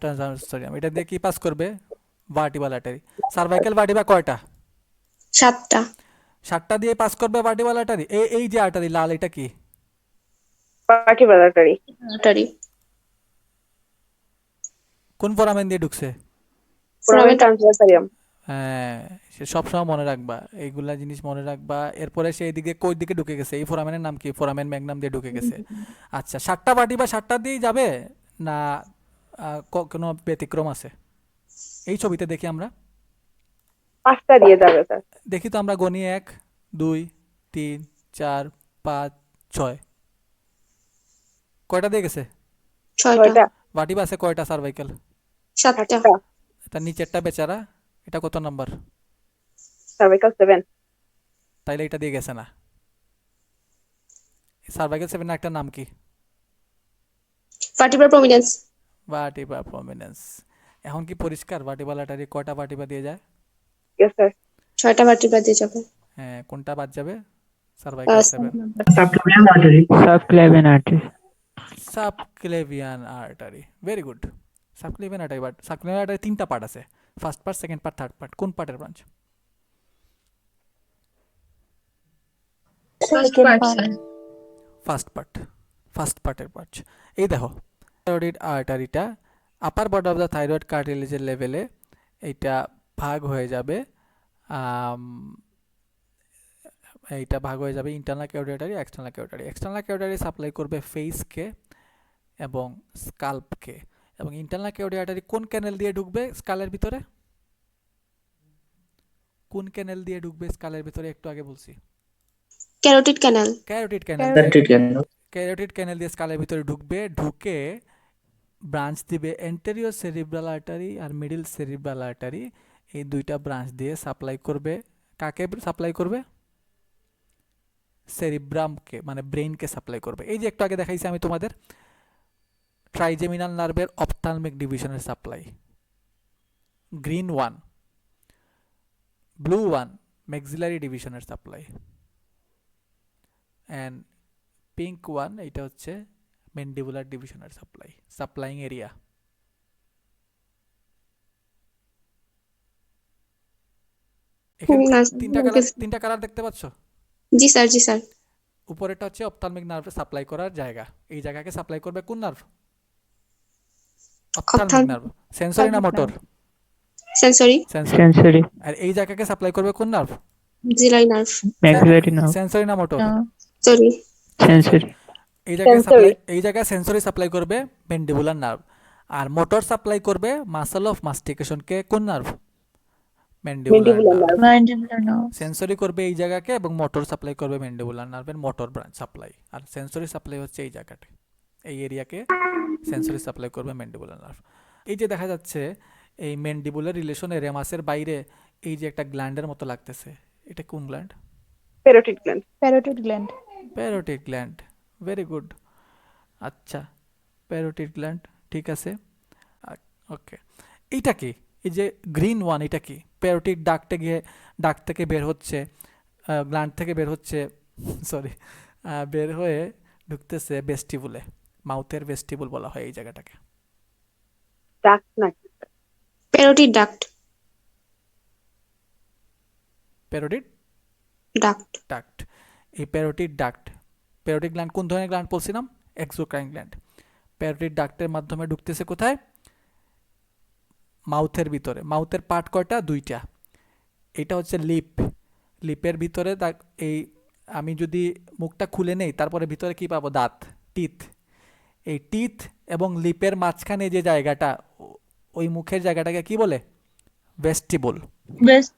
ট্রান্সভার্সোরিয়াম। এটা দিয়ে কি পাস করবে? ভার্টিবাল আর্টারি। সার্ভাইকেল ভার্টিবা কয়টা? 7টা. 7টা দিয়ে পাস করবে ভার্টিবাল আর্টারি। এই যে আর্টারি লাল, এটা কি? Vertebral artery. Artery. কোন ফোরামেন দিয়ে ঢুকছে? ফোরামেন ট্রান্সভার্সারিয়াম। হ্যাঁ, সে সবসময় মনে রাখবা, এইগুলা জিনিস মনে রাখবা। এরপরে সে এইদিকে কই দিকে ঢুকে গেছে? এই ফোরামেনের নাম কি? ফোরামেন ম্যাগনাম দিয়ে ঢুকে গেছে। আচ্ছা, 7টা ভার্টিবা 7টা দিয়েই যাবে না কোনো ব্যতিক্রম আছে? এই ছবিতে দেখি আমরা, 5টা দিয়ে যাবে স্যার। দেখি তো আমরা গণি 1, 2, 3, 4, 5, 6। কয়টা দিয়ে গেছে? 6টা. ভার্টিবা আছে কয়টা? সার্ভাইকেল 7টা. 8টা। তার নিচেরটা বেচারা, এটা কত নাম্বার? সার্ভাইকাল 7। তাইলে এটা দিয়ে গেছে না। সার্ভাইকেল 7 একটা নাম কি? Vertebral prominence. ভার্টিবা প্রমিনেন্স। এখন কি পরিষ্কার ভার্টিবাল আর্টারি কয়টা ভার্টিবা দিয়ে যায়? Yes sir. 6টা vertebra দিয়ে যাবে. হ্যাঁ, কোনটা বাদ যাবে? Cervical 7। Subclavian artery. Subclavian artery. Subclavian artery, very good. Subclavian artery, but subclavian artery তিনটা পার্ট আছে, first part, second part, third part. কোন পার্টের branch? First part, sir. First পার্টের ব্রাঞ্চ। এই দেখো, থাইরয়েড আর্টারিটা upper border of the thyroid কার্টিলেজের লেভেলে এইটা ভাগ হয়ে যাবে, এইটা ভাগ হয়ে যাবে internal carotid artery, external carotid artery. External carotid artery supply করবে ফেসকে এবং স্কাল্পকে। এবং ইন্টারনাল ক্যারোটিড আর্টারি কোন ক্যানেল দিয়ে ঢুকবে স্কালের ভিতরে? কোন ক্যানেল দিয়ে ঢুকবে স্কালের ভিতরে? একটু আগে বলছি, ক্যারোটিড ক্যানাল। ক্যারোটিড ক্যানেল। ক্যারোটিড ক্যানেল দিয়ে স্কালের ভিতরে ঢুকবে, ঢুকে ব্রাঞ্চ দিবে এন্টেরিয়র সেরিব্রাল আর্টারি আর মিডল সেরিব্রাল আর্টারি। এই দুইটা ব্রাঞ্চ দিয়ে সাপ্লাই করবে কাকে? সাপ্লাই করবে সেরিব্রামকে, মানে ব্রেইনকে সাপ্লাই করবে। এই যে একটু আগে দেখাইছি আমি তোমাদের, ট্রাইজেমিনাল নার্ভের অপথ্যালমিক ডিভিশনের supply, green one, blue one maxillary ডিভিশনের সাপ্লাই, অ্যান্ড পিঙ্ক ওয়ান এইটা হচ্ছে ম্যান্ডিবুলার ডিভিশনের সাপ্লাই, সাপ্লাইং এরিয়া। এখানে তিনটা কালার দেখতে পাচ্ছ? জি স্যার, জি স্যার। উপরেটা হচ্ছে অপথ্যালমিক নার্ভে সাপ্লাই করার জায়গা, এই জায়গাকে সাপ্লাই করবে কোন নার্ভ? Ophthalmic nerve. সেন্সরি না মোটর? সেন্সরি। Sensory. আর এই জায়গাকে সাপ্লাই করবে কোন নার্ভ? জিলাই নার্ভ। Maxillary nerve. সেন্সরি না মোটর? No. সরি। Sensory. এই জায়গায় সেন্সরি সাপ্লাই করবে ম্যান্ডিবুলার নার্ভ, আর মোটর সাপ্লাই করবে মাসল অফ মাস্টিকেশন কে কোন nerve? Mandibular nerve. Mandibular nerve. Sensory করবে এই জায়গাকে এবং মোটর সাপ্লাই করবে ম্যান্ডিবুলার নার্ভের মোটর ব্রাঞ্চ সাপ্লাই। আর সেন্সরি সাপ্লাই হচ্ছে এই জায়গাতে, এই এরিয়াকে সেন্সরি সাপ্লাই করবে ম্যান্ডিবুলার নার্ভ। এই যে দেখা যাচ্ছে এই ম্যান্ডিবুলার রিলেশনে রেমাসের বাইরে এই যে একটা গ্ল্যান্ডের মতো লাগতেছে, এটা কোন gland? Parotid gland. Parotid gland. Parotid gland, very good. আচ্ছা, প্যারোটিড গ্ল্যান্ড, ঠিক আছে, ওকে। এইটা কি? এই যে গ্রিন ওয়ান, এটা কি? প্যারোটিড ডাক থেকে বের হচ্ছে, গ্ল্যান্ড থেকে বের হচ্ছে, সরি, বের হয়ে ঢুকতেছে ভেস্টিবুলে, মাউথের ভেস্টিবুল বলা হয় এই জায়গাটাকে। Duct নাকি? Parotid duct. Parotid duct. Duct. এই প্যারোটিড ডাক্ট, প্যারোটিড গ্ল্যান্ড কোন ধরনের গ্ল্যান্ড বলছিলাম? Exocrine gland. প্যারোটিড ডাক্টের মাধ্যমে ঢুকতেছে কোথায়? মাউথের ভিতরে। মাউথের পার্ট কয়টা? দুইটা। এটা হচ্ছে লিপ, লিপের ভিতরে এই আমি যদি মুখটা খুলে নেই তারপরে ভিতরে কি পাবো? দাঁত, টিথ। এই টিথ এবং লিপের মাঝখানে যে জায়গাটা, ওই মুখের জায়গাটাকে কি বলে? ভেস্টিবুল। Best.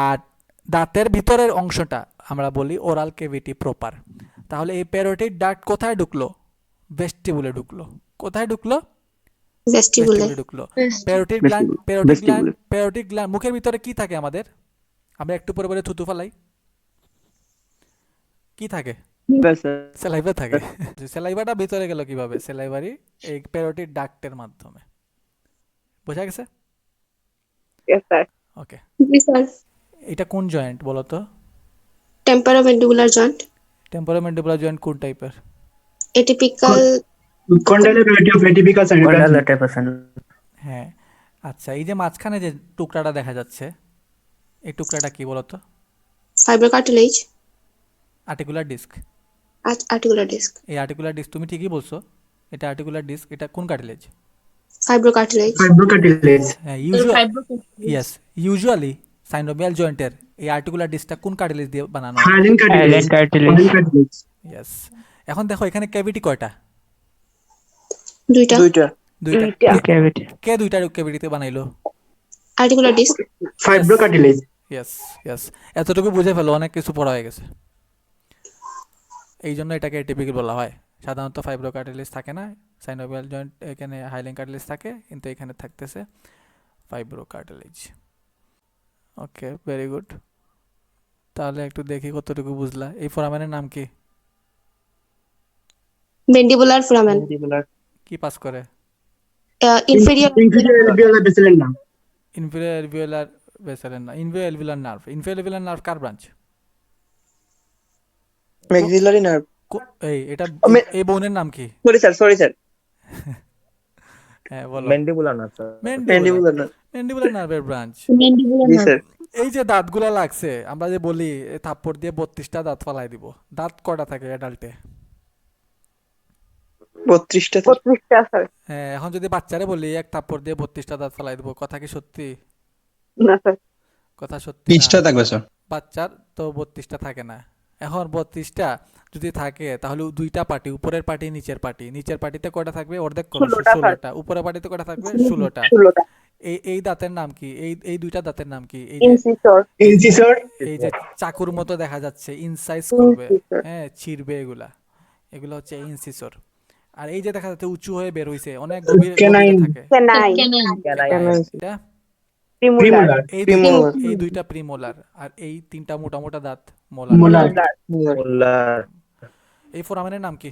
আর দাঁতের ভিতরের অংশটা আমরা বলি ওরাল ক্যাভিটি প্রপার। তাহলে এই প্যারোটিড ডাক্ট কোথায় ঢুকলো? ভেস্টিবুলে ঢুকলো। কোথায় ঢুকলো? ভেস্টিবুলে। ভেস্টিবুলে ঢুকলো। Best. Parotid gland, parotid gland মুখের ভিতরে কি থাকে আমাদের? আমরা একটু পরে পরে থুতু ফালাই, কি থাকে? Vessel. স্যালাইভা থাকে। স্যালাইভাটা ভিতরে গেল কিভাবে? স্যালাইভারি এই প্যারোটিড ডাক্টের মাধ্যমে। বোঝা গেছে? Yes, sir. ওকে। জি স্যার। এটা কোন জয়েন্ট বলো তো? Temporomandibular joint. টেম্পোরোম্যান্ডিবুলার জয়েন্ট কোন টাইপের? Atypical. Condylarity of atypical syndrome. হ্যাঁ, আচ্ছা, এই যে মাঝখানে যে টুকরাটা দেখা যাচ্ছে, এই টুকরাটা কি বলতো? Fibrocartilage. Articular disc. Articular disc. এই আর্টিকুলার ডিস্ক, তুমি ঠিকই বলছো, এটা আর্টিকুলার ডিস্ক। এটা কোন কার্টিলেজ? ফাইব্রোকার্টিলেজ। Fibrocartilage. হ্যাঁ, Fibrocartilage. ইউজুয়ালি সাইনোভিয়াল জয়েন্টের এই আর্টিকুলার ডিস্কটা কোন কার্টিলেজ দিয়ে বানানো হয়? Hyaline cartilage. Hyaline cartilage. Hyaline cartilage. Yes. এখন দেখো এখানে ক্যাভিটি কয়টা? দুইটা। দুইটা। Cavity. কে দুইটা ক্যাভিটিতে বানাইলো? Articular disk. Fibrocartilage. ইয়েস, এতটুকু বুঝে ফেলো, অনেক কিছু পড়া হয়ে গেছে। এই জন্য এটাকে এটিপিক্যাল বলা হয়। সাধারণত ফাইব্রোকার্টিলেজ থাকে না, সাইনোভিয়াল জয়েন্ট এখানে হাইলাইন কার্টিলেজ থাকে, কিন্তু এখানে থাকতেছে ফাইব্রোকার্টিলেজ। ওকে, ভেরি গুড। তাহলে একটু দেখি কতটুকু বুঝলা। এই ফোরামেনের নাম কি? Mandibular foramen. কি পাস করে? Inferior. Inferior alveolar basilar nerve. Inferior alveolar ভেসেলের nerve, inferior alveolar nerve. Inferior alveolar nerve কার ব্রাঞ্চ? Maxillary nerve. এই এটা আমি- এই বোনের নাম কি? সরি স্যার হ্যাঁ বলো। ম্যান্ডিবুলার না স্যার। ম্যান্ডিবুলার। ম্যান্ডিবুলার নার্ভের ব্রাঞ্চ। Mandibular জি nerve. স্যার এই যে দাঁতগুলা লাগছে, আমরা যে বলি এ থাপ্পড় দিয়ে 32টা দাঁত ফালাই দিব, দাঁত কয়টা থাকে অ্যাডাল্টে? 32টা 32টা স্যার। হ্যাঁ, এখন যদি বাচ্চারে বলি এক থাপ্পড় দিয়ে 32টা দাঁত ফালাই দিব, কথা কি সত্যি? না স্যার। কথা সত্যি না। 30টা থাকবে স্যার। বাচ্চার তো 32টা থাকে না। এখন 32টা যদি থাকে তাহলে দুইটা পার্টি, উপরের পার্টি নিচের পার্টি, নিচের পার্টিতে কয়টা থাকবে অর্ধেক করো, 16টা 16টা। উপরের পার্টিতে কয়টা থাকবে? 16টা। 16টা। এই দাঁতের নাম কি? এই দুইটা দাঁতের নাম কি? এই যে ইনসিসর। Incisor. এই যে চাকুর মতো দেখা যাচ্ছে, ইনসাইজ করবে, ইনসিসর। হ্যাঁ ছিড়বে, এগুলো হচ্ছে ইনসিসর। আর এই যে দেখা যাচ্ছে উঁচু হয়ে বের হইছে, অনেক গভীরে Canine. থাকে। ক্যানাইন। ক্যানাইন। এটা প্রিমুলার। Premolar. এই Premolar. এই দুইটা প্রিমোলার, আর এই তিনটা মোটা মোটা দাঁত মোলার। Molar. মোলার। এই ফোরামেনের নাম কি?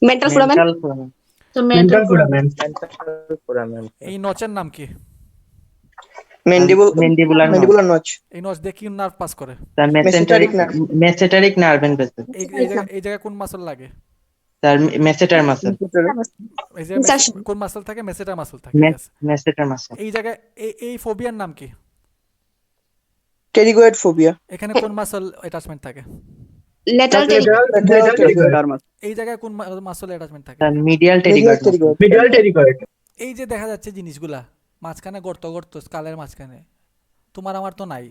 Mental foramen. Mental foramen. So Mental foramen. Mental foramen. এই নচের নাম কি? ম্যান্ডিবুলার ম্যান্ডিবুলার নচ এই নচ দিয়ে কি নার্ভ পাস করে? Sir Mesenteric nerve. Masseteric nerve and vessel. এই জায়গায় কোন মাসল লাগে? Sir masseter muscle. এই জায়গায় Insertion. কোন মাসল থাকে? মেসেটার মাসল থাকে। Yes. Masseter muscle. এই জায়গায় এই ফোবিয়ার নাম কি? টেরিগয়েড ফোবিয়া এখানে কোন মাসল অ্যাটাচমেন্ট থাকে? Lateral Lateral pterygoid. এই জায়গায় কোন মাসল অ্যাটাচমেন্ট থাকে? Sir medial pterygoid. Medial pterygoid. এই যে দেখা যাচ্ছে জিনিসগুলা মাঝখানে গর্ত গর্ত স্কালের মাঝখানে, তোমার আমার তো নাই,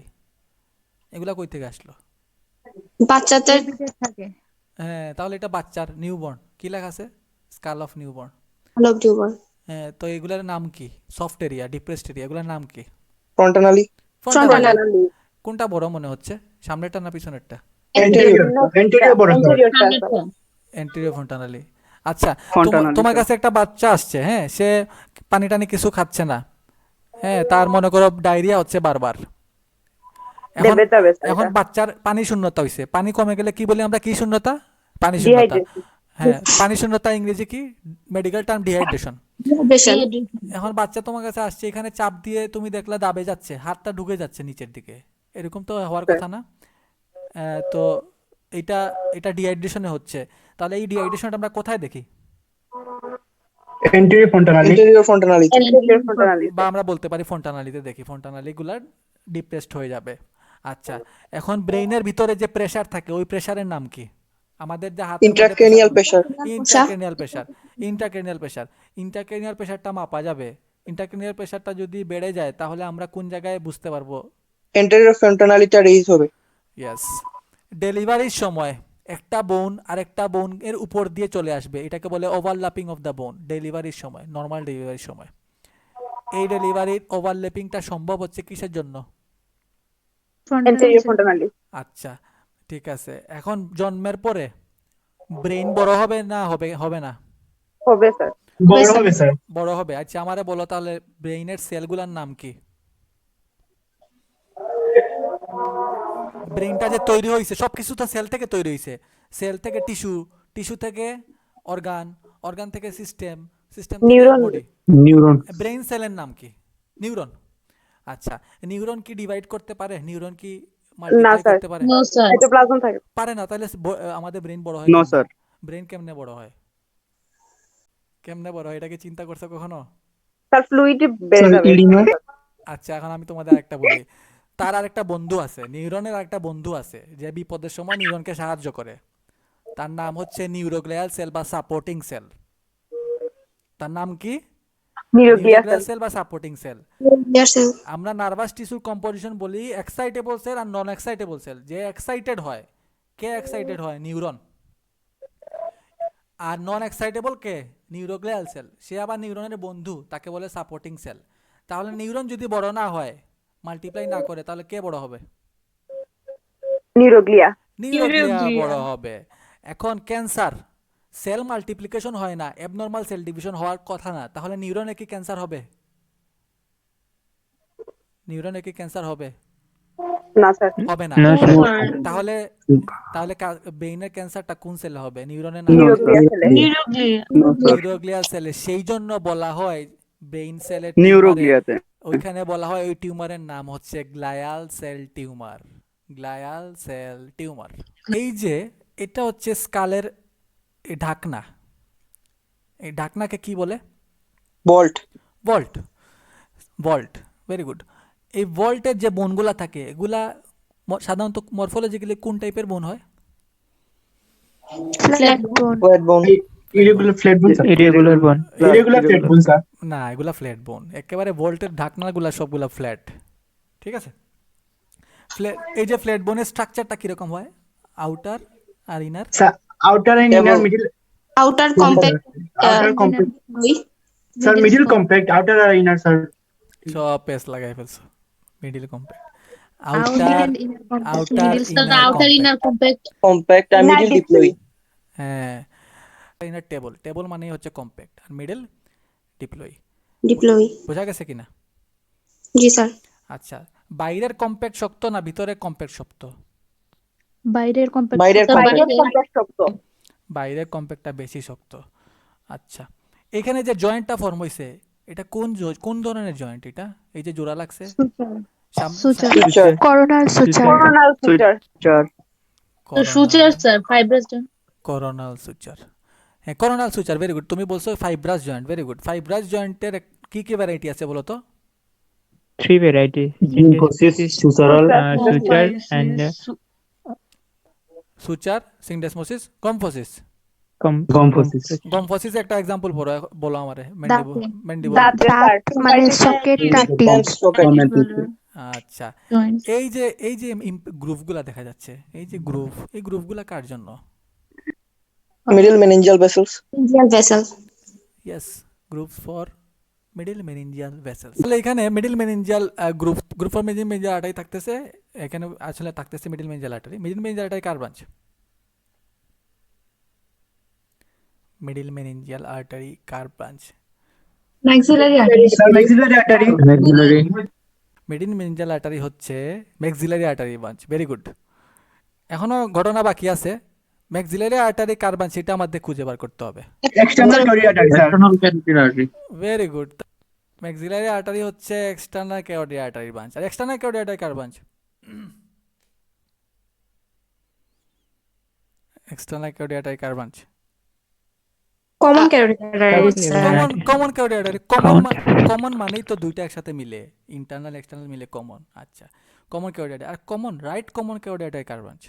এগুলা কই থেকে আসলো? বাচ্চাদের হ্যাঁ, তাহলে এটা বাচ্চার নিউবর্ন কি লেখা আছে? Skull of newborn. Lobe tuber. হ্যাঁ, তো এগুলার নাম কি? সফট এরিয়া, ডিপ্রেসড এরিয়া, এগুলার নাম কি? ফ্রন্টানালি Frontal. Frontal. কোনটা বড় মনে হচ্ছে, সামনেরটা না পিছনেরটা? Anterior. Anterior border. Anterior Hundred sir. form. Anterior frontalis. আচ্ছা, Frontalis, তোমার sir. কাছে একটা বাচ্চা আসছে, হ্যাঁ, সে পানি টানি কিছু খাচ্ছে না, হ্যাঁ, তার মনে করো ডায়রিয়া হচ্ছে বারবার। এখন দেবে তবে স্যার। এখন বাচ্চার পানি শূন্যতা হইছে, পানি কমে গেলে কি বলি আমরা? কি শূন্যতা? পানি শূন্যতা। হ্যাঁ, পানি শূন্যতা ইংরেজি কি? Medical term dehydration. Dehydration. এখন বাচ্চা তোমার কাছে আসছে, এখানে চাপ দিয়ে তুমি দেখলা দাবে যাচ্ছে, হাতটা ঢুকে যাচ্ছে নিচের দিকে, এরকম তো হওয়ার কথা না? তো এটা এটা ডিহাইড্রেশনে হচ্ছে। তাহলে এই ডিহাইড্রেশনটা আমরা কোথায় দেখি? Anterior frontalis. Anterior frontalis Anterior frontalis. বা আমরা বলতে পারি ফন্টানালিতে দেখি, ফন্টানালিগুলার ডিপ্রেসড হয়ে যাবে। আচ্ছা, এখন ব্রেইনের ভিতরে যে প্রেসার থাকে ওই প্রেসারের নাম কি? আমাদের যে হাত intracranial pressure intercranial pressure. Intercranial প্রেসারটা মাপা যাবে। ইন্টারক্রেনিয়াল প্রেসারটা যদি বেড়ে যায় তাহলে আমরা কোন জায়গায় বুঝতে পারবো? এন্টেরিয়র ফ্রন্টানালিটা রেইজ হবে ইয়েস। ডেলিভারির সময় একটা বোন আরেকটা বোন এর উপর দিয়ে চলে আসবে, এটাকে বলে ওভারল্যাপিং অফ দ্য বোন। ডেলিভারির সময়, নর্মাল ডেলিভারির সময় এই ডেলিভারির ওভারল্যাপিংটা সম্ভব হচ্ছে কিসের জন্য? Anterior frontalis. আচ্ছা, ঠিক আছে। এখন জন্মের পরে ব্রেইন বড় হবে না হবে না? হবে স্যার। বড় হবে স্যার। বড় হবে। আচ্ছা, আমারে বলো তাহলে ব্রেইনের সেলগুলোর নাম কি? ব্রেইনটা যে তৈরি হয়েছে সবকিছু তো সেল থেকে তৈরি হয়েছে। সেল থেকে টিস্যু, টিস্যু থেকে অর্গান, অর্গান থেকে সিস্টেম, সিস্টেম থেকে Neuron. বডি। Neuron. ব্রেইন সেলের নাম কি? নিউরন। আচ্ছা, নিউরন কি ডিভাইড করতে পারে? নিউরন কি মাল্টিপ্লাই স্যার। করতে পারে? No, sir. সাইটোপ্লাজম থাকে। পারে না। তাহলে আমাদের ব্রেইন বড় হয় নো কেমনে? স্যার ব্রেইন কেমনে বড় হয়? কেমনে বড় হয় এটা কি চিন্তা করছো কখনো? স্যার ফ্লুইড বেড়ে Sir, যাবে। edema. আচ্ছা, এখন আমি তোমাদের আরেকটা বলি। তার আরেকটা বন্ধু আছে, নিউরনের আরেকটা বন্ধু আছে যে বিপদের সময় নিউরনকে সাহায্য করে। তার নাম হচ্ছে নিউরোগ্লিয়াল সেল বা সাপোর্টিং সেল। তার নাম কি? নিউরোগ্লিয়া নিউরোগ্লিয়াল সেল বা সাপোর্টিং সেল। Yes, sir. আমরা নার্ভাস টিস্যুর কম্পোজিশন বলি এক্সাইটেবল সেল আর নন এক্সাইটেবল সেল। যে এক্সাইটেড হয়, কে এক্সাইটেড হয়? নিউরন। আর নন এক্সাইটেবল কে? Neuroglial cell. সে আবার নিউরনের বন্ধু, তাকে বলে সাপোর্টিং সেল। তাহলে নিউরন যদি বড় না হয়, মাল্টিপ্লাই না করে, তাহলে কে বড় হবে? নিউরোগ্লিয়া। Neuroglia neuroglia. বড় হবে। এখন ক্যান্সার, সেল মাল্টিপ্লিকেশন হয় না, অ্যাবনর্মাল সেল ডিভিশন হওয়ার কথা না, তাহলে নিউরনে কি ক্যান্সার হবে? নিউরনে কি ক্যান্সার হবে? না স্যার। হবে না। No, sir. তাহলে তাহলে ব্রেইনের ক্যান্সারটা কোন সেলে হবে? নিউরনে না? নিউরোগ্লিয়া সেলে। Neuroglia. নো স্যার নিউরোগ্লিয়াল সেলে। সেই জন্য বলা হয় ব্রেইন সেলের নিউরোগ্লিয়াতে ওইখানে বলা হয় ওই টিউমারের নাম হচ্ছে glial cell tumour. Glial cell tumour. এই যে এটা হচ্ছে স্কালের এই ঢাকনা। এই ঢাকনাকে কি বলে? Bolt. Vault. Vault, very good. এই ভল্টের যে বোনগুলা থাকে এগুলা সাধারণত মরফোলজিক্যালি কোন টাইপের বোন হয়? ফ্ল্যাট বোন। ফ্ল্যাট বোন। Irregular flat bone, sir. Irregular bone. Irregular flat bone, sir. না, এগুলা ফ্ল্যাট বোন। একেবারে ভল্টের ঢাকনাগুলা সবগুলা ফ্ল্যাট। ঠিক আছে? এই যে ফ্ল্যাট বোনের স্ট্রাকচারটা কিরকম হয়? আউটার আর inner? Sir, outer and inner, Double. middle. Outer compact Outer compact. Sir, middle compact, outer or inner, sir. সব পেস লাগাই ফেলছো। Middle compact, outer inner compact. Compact আর মিডল ডিপ্লয়। হ্যাঁ, ইনার টেবল। টেবল মানেই হচ্ছে কম্প্যাক্ট আর মিডল ডিপ্লয়। ডিপ্লয়। বোঝা গেছে কিনা? জি স্যার। আচ্ছা, বাইরের কম্প্যাক্ট শক্ত না ভিতরের কম্প্যাক্ট শক্ত? বাইরের কম্প্যাক্ট। বাইরের বাইরের কম্প্যাক্ট শক্ত। বাইরের কম্প্যাক্টটা বেশি শক্ত। আচ্ছা, এখানে যে জয়েন্টটা ফর্ম হইছে এটা কোন ধরনের জয়েন্ট? এটা এই যে জোড়া লাগছে suture. Coronal suture. Coronal suture. Suture sir, fibrous joint. Coronal suture. হ্যাঁ, করোনাল সুচার, ভেরি গুড। তুমি বলছো fibrous joint, very good. Fibrous জয়েন্টের কি কি ভ্যারাইটি আছে বলো তো? 3 varieties. Syndesmosis, sutural, Suture and suture, syndesmosis, gomphosis. composite. Gomphosis একটা এক্সাম্পল বলো আমারে। ম্যান্ডিবল। দাঁতে মানে সকেট টাটি। আচ্ছা, জয়েন্ট। এই যে গ্রুপগুলা দেখা যাচ্ছে, এই যে গ্রুপ, এই গ্রুপগুলা কার জন্য? Middle meningeal vessels. Meningeal vessel. Yes, groups for middle meningeal vessels. তাহলে এখানে middle meningeal group for middle meningeal artery থাকতেছে। এখানে আসলে থাকতেছে middle meningeal artery. Middle meningeal artery কার ব্রাঞ্চ? মিডল মেনিনজিয়াল আর্টারি কার branch? Maxillary artery. Sir, maxillary artery. maxillary. Middle meningeal artery হচ্ছে maxillary artery branch, very good. এখনো ঘটনা বাকি আছে। ম্যাক্সিলারি আর্টারি কার ব্রাঞ্চ সেটা আমাদের খুঁজে বার করতে হবে। External carotid artery, sir. Very good. Maxillary artery হচ্ছে এক্সটার্নাল ক্যারোটিড আর্টারি ব্রাঞ্চ। আর এক্সটার্নাল ক্যারোটিড আর্টারি কার ব্রাঞ্চ? এক্সটার্নাল ক্যারোটিড আর্টারি কার branch? Common carotid artery. Common carotid artery. Common মানেই তো দুইটা একসাথে মিলে, ইন্টারনাল এক্সটার্নাল মিলে কমন। আচ্ছা, কমন ক্যারোটিড আর্টারি। আর common right common carotid artery কার branch?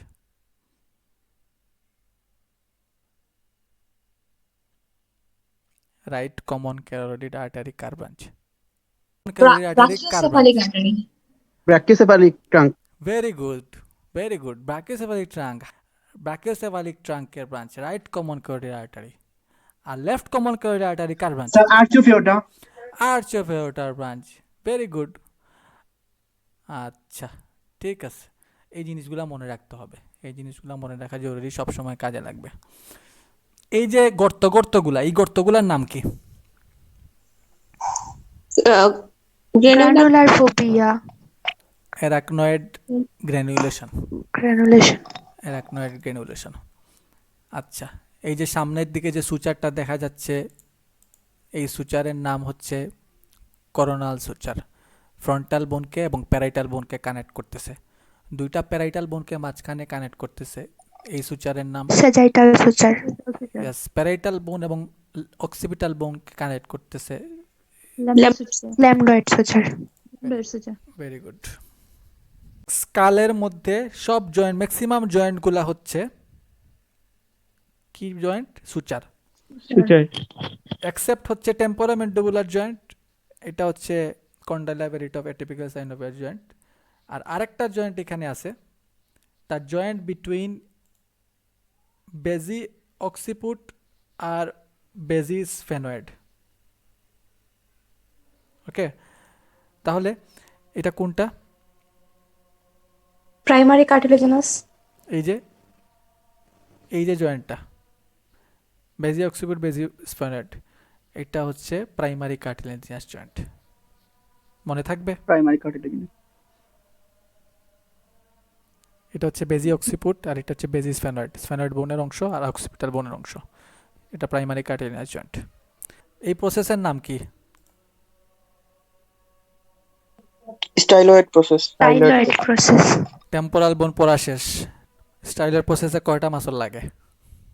Right common carotid artery কার branch? Brachiocephalic artery. Brachycephalic trunk. Very good, very good. Brachiocephalic trunk. ব্রাকিওসেফালিক ট্রাঙ্কের branch right common carotid artery. আর left common carotid artery কার branch? Sir, arch of aorta. Arch of এওর্টার branch, very good. আচ্ছা, ঠিক আছে। এই জিনিসগুলো মনে রাখতে হবে। এই জিনিসগুলো মনে রাখা জরুরি, সবসময় কাজে লাগবে। এই যে গর্তগুলা, এই গর্তগুলার নাম কি? Granular phobia. Arachnoid granulation. Arachnoid granulation. আচ্ছা, এই যে সামনের দিকে যে সুচারটা দেখা যাচ্ছে, এই সুচারের নাম হচ্ছে করোনাল সুচার। ফ্রন্টাল বোনকে এবং প্যারাইটাল বোনকে কানেক্ট করতেছে। দুইটা প্যারাইটাল বোনকে মাঝখানে কানেক্ট করতেছে। এই সুচারের নাম সেজাইটাল সুচার। ইয়েস, প্যারাইটাল বোন এবং অক্সিপিটাল বোনকে কানেক্ট করতেছে। Lambdoid suture. Very good. স্কালের মধ্যে সব জয়েন্ট, ম্যাক্সিমাম জয়েন্টগুলা হচ্ছে কি জয়েন্ট? সুচার। Suture. এক্সেপ্ট হচ্ছে টেম্পোরামেন্টিবুলার জয়েন্ট, এটা হচ্ছে কন্ডাইলাইভারিট অফ অ্যাটিপিক্যাল সাইনোভিয়াল জয়েন্ট। আর আরেকটা জয়েন্ট এখানে আছে, তার জয়েন্ট বিটুইন বেজি অক্সিপুট আর বেজি স্ফেনয়েড। ওকে, তাহলে এটা কোনটা? Primary cartilaginous. এই যে জয়েন্টটা বেজি অক্সিপুট বেজি স্ফেনয়েড, এটা হচ্ছে প্রাইমারি কার্টিলেজিনাস জয়েন্ট। মনে থাকবে? Primary cartilage. এটা হচ্ছে বেজি অক্সিপুট আর এটা হচ্ছে বেজি স্ফেনয়েড। স্ফেনয়েড বোনের অংশ আর অক্সিপিটাল বোনের অংশ, এটা প্রাইমারি কার্টিলেজিনাস জয়েন্ট। এই প্রসেসের নাম কি? Styloid process. Styloid process. Temporal bone পড়া শেষ, স্টাইলের প্রসেসে কয়টা মাসল লাগে?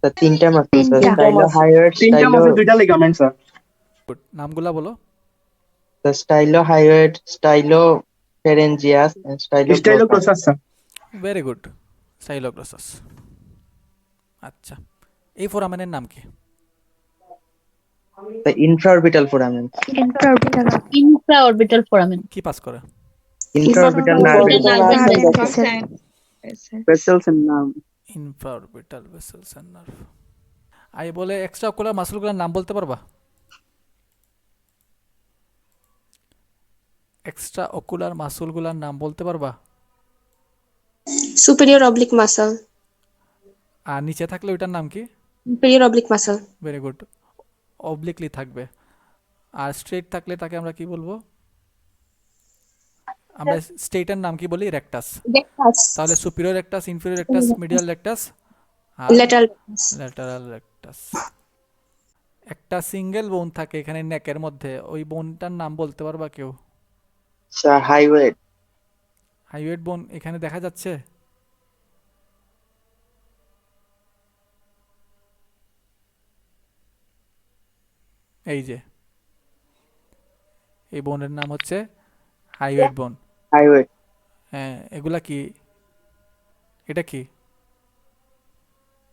স্যার তিনটা মাসেল স্যার, তিনটা। স্টাইলো হাইওয়েড, তিনটা স্টাইলো মাসেল দুইটা লিগামেন্ট স্যার। গুড, নামগুলা বলো। Stylohyoid, stylopharyngeus, stylo styloglossus sir. Very good, styloglossus. আচ্ছা, এই ফোরামেনের নাম কি? Infraorbital foramen. Intraorbital. Intraorbital foramen. কি পাস করে? Infraorbital Intraorbital nerve nerve Nerve vessel. vessel. Vessels and nerve. Infraorbital vessels and nerve. Eye বলে extra ocular মাসলগুলোর নাম বলতে পারবা? এক্সট্রা অকুলার মাসলগুলোর নাম বলতে পারবা? Superior oblique muscle. আর নিচে থাকলে ওইটার নাম কি? Inferior oblique muscle. Very good, obliquely থাকবে। আর স্ট্রেট থাকলে তাকে আমরা কি বলবো? আমরা স্ট্রেটের নাম কি বলি? রেক্টাস। Rectus. তাহলে superior rectus, inferior rectus, medial rectus আর Lateral rectus. Lateral rectus. একটা সিঙ্গেল বোন থাকে এখানে নেকের মধ্যে, ওই বোনটার নাম বলতে পারবা কেউ? স্যার হাইওয়েড। হাইওয়েড বোন এখানে দেখা যাচ্ছে? এই যে এই বোনের নাম হচ্ছে হাইওয়েড বোন। হাইওয়েড হ্যাঁ, এগুলা কি? এটা কি?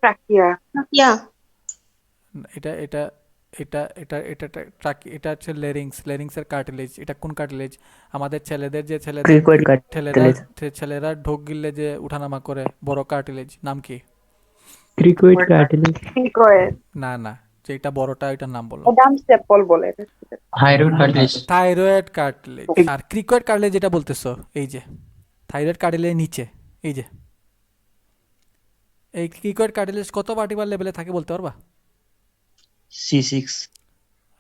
ট্রাকিয়া। Yeah. এটা এটা এটা এটা এটা এটা হচ্ছে লেরিংস, লেরিংসের কার্টিলেজ। এটা কোন কার্টিলেজ? আমাদের ছেলেদের যে Cricoid ছেলেরা cartilage. ছেলেরা ঢোক গিললে যে উঠানামা করে, বড় কার্টিলেজ, নাম কি? Cricoid cartilage. থিকোয়েড। না না, যেটা বড়টা ওইটার নাম বলো। অ্যাডাম স্টেপল বলে এটা। Thyroid cartilage. Thyroid cartilage. আর ক্রিকয়েড কার্টিলেজ যেটা বলতেছো, এই যে থাইরয়েড কার্টিলেজের নিচে, এই যে এই ক্রিকয়েড কার্টিলেজ কত ভার্টিব্রাল লেভেলে থাকে বলতে পারবা? C6।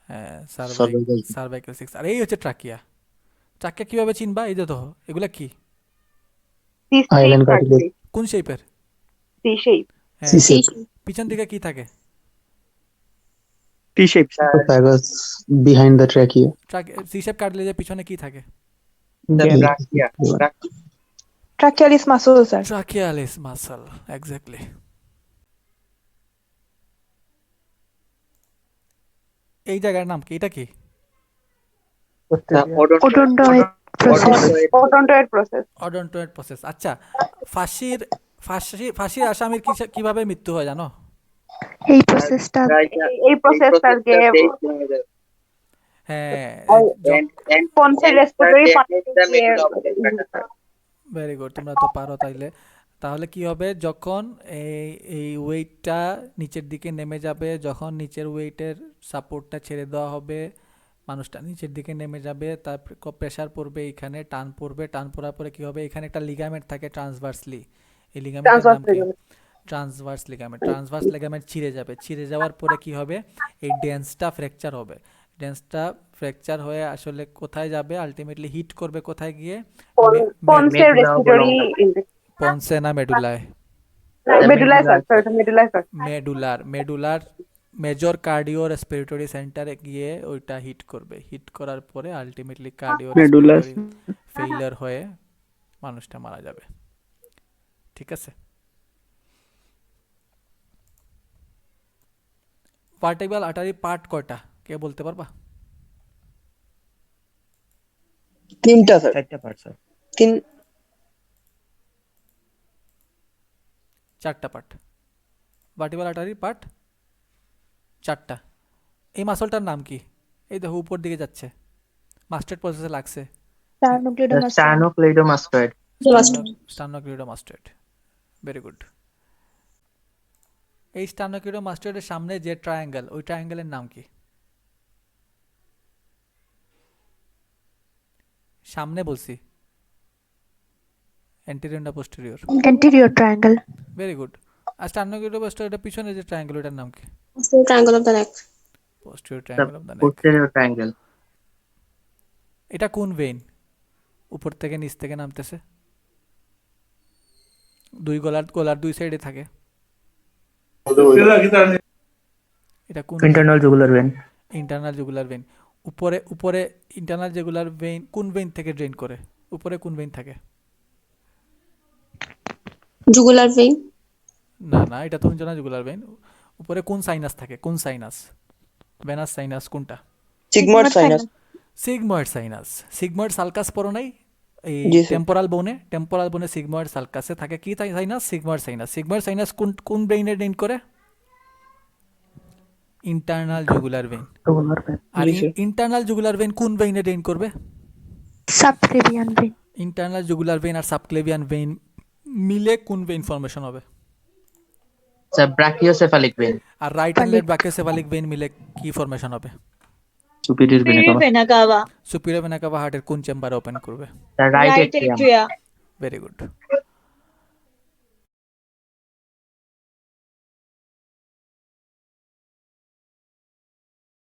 হ্যাঁ, Cervical. সার্ভাইকাল 6। আর এই হচ্ছে ট্রাকিয়া। ট্রাকিয়া কিভাবে চিনবা? এই যে তো, এগুলা কি? Island cartilage. কোন শেপের? C shape. হ্যাঁ, পিছন দিকে কি থাকে? T shape. Esophagus behind the trachea. C shape কার্টিলেজের পিছনে কি থাকে? Trachea. Trachealis muscle sir. Trachealis muscle, exactly. এই জায়গার নাম কি? এটা কি? Odontoid process. Odontoid process. Odontoid process. আচ্ছা, ফাঁসির আসামির কিভাবে মৃত্যু হয় জানো? এই প্রসেসটা এই প্রসেসটাকে হ্যাঁ, পন্সের রেসপিরেটরি ভেরি গুড, তোমরা তো পারো তাইলে। তাহলে কি হবে, যখন এই ওয়েটটা নিচের দিকে নেমে যাবে, যখন নিচের ওয়েটের সাপোর্টটা ছেড়ে দেওয়া হবে, মানুষটা নিচের দিকে নেমে যাবে, তার প্রেসার পড়বে, এখানে টান পড়বে, টান পড়ার পরে কি হবে, এখানে একটা লিগামেন্ট থাকে ট্রান্সভার্সলি। এই লিগামেন্টের নাম কি? Transverse ligament. ট্রান্সভার্স লিগামেন্ট ছিঁড়ে যাবে, ছিঁড়ে যাওয়ার পরে কি হবে, এই ডেন্সটা ফ্র্যাকচার হবে। ডেন্সটা ফ্র্যাকচার হয়ে আসলে কোথায় যাবে? আলটিমেটলি হিট করবে কোথায় গিয়ে? পন্সের রেসপিরেটরি পন্সে না মেডুলায়? মেডুলাই স্যার, এটা মেডুলাই স্যার। মেডুলার মেজর কার্ডিও রেসপিরেটরি সেন্টারে গিয়ে ওইটা হিট করবে। হিট করার পরে ultimately cardio Medulla. Respiratory failure হয়ে মানুষটা মারা যাবে। ঠিক আছে? ভার্টিব্রাল আর্টারি পার্ট কয়টা কে বলতে পারবা? তিনটা স্যার। চারটা পার্ট স্যার। তিন। চারটা পার্ট। ভার্টিব্রাল আর্টারি পার্ট চারটা। এই মাসলটার নাম কি? এই দেখো উপর দিকে যাচ্ছে, মাস্টার্ড প্রসেসে লাগছে। sternocleidomastoid. Sternocleidomastoid. Sternocleidomastoid. Very good. এই স্টার্নোক্লিডোমাস্টয়েডের সামনে যে ট্রায়াঙ্গেল, ওই ট্রায়াঙ্গেলের নাম কি? সামনে বলছি, অ্যান্টেরিয়র না posterior? Anterior triangle. Very good. আর স্টার্নোক্লিডোমাস্টয়েডের পিছনে যে ট্রায়াঙ্গেল, ওটার নাম কি? Triangle of the neck. Posterior triangle of the neck. Posterior triangle. এটা কোন ভেইন উপর থেকে নিচ থেকে নামতেছে? গলার দুই সাইডে থাকে। এটা কোন? Internal jugular vein. Internal jugular vein. উপরে ইন্টারনাল জুগুলার ভেইন কোন ভেইন থেকে ড্রেন করে? উপরে কোন ভেইন থাকে? Jugular vein. না না, এটা তো হচ্ছে না জুগুলার ভেইন। উপরে কোন সাইনাস থাকে, কোন সাইনাস? ভেনাস সাইনাস কোনটা? Sigmoid sinus. Sigmoid sinus. Sigmoid sulcus পড়ো নাই? এই জি স্যার। টেম্পোরাল বোনে সিগময়েড সালকাসে থাকে কি sinus? Sigmoid sinus. Sigmoid sinus কোন কোন ব্রেইনে ড্রেন করে? Internal jugular vein. আর জি স্যার। ইন্টারনাল জুগুলার ভেইন কোন ভেইনে ড্রেন করবে? Subclavian vein. Internal jugular vein আর সাবক্লেভিয়ান ভেইন মিলে কোন ভেইন ফর্মেশন হবে? Sir, brachiocephalic vein. আর right hand left brachiocephalic vein মিলে কি ফর্মেশন হবে? Superior vena Superior cava. vena cava. Superior vena CAVA হার্টের কোন চেম্বারে ওপেন করবে? The right Right atrium. atria. Very good.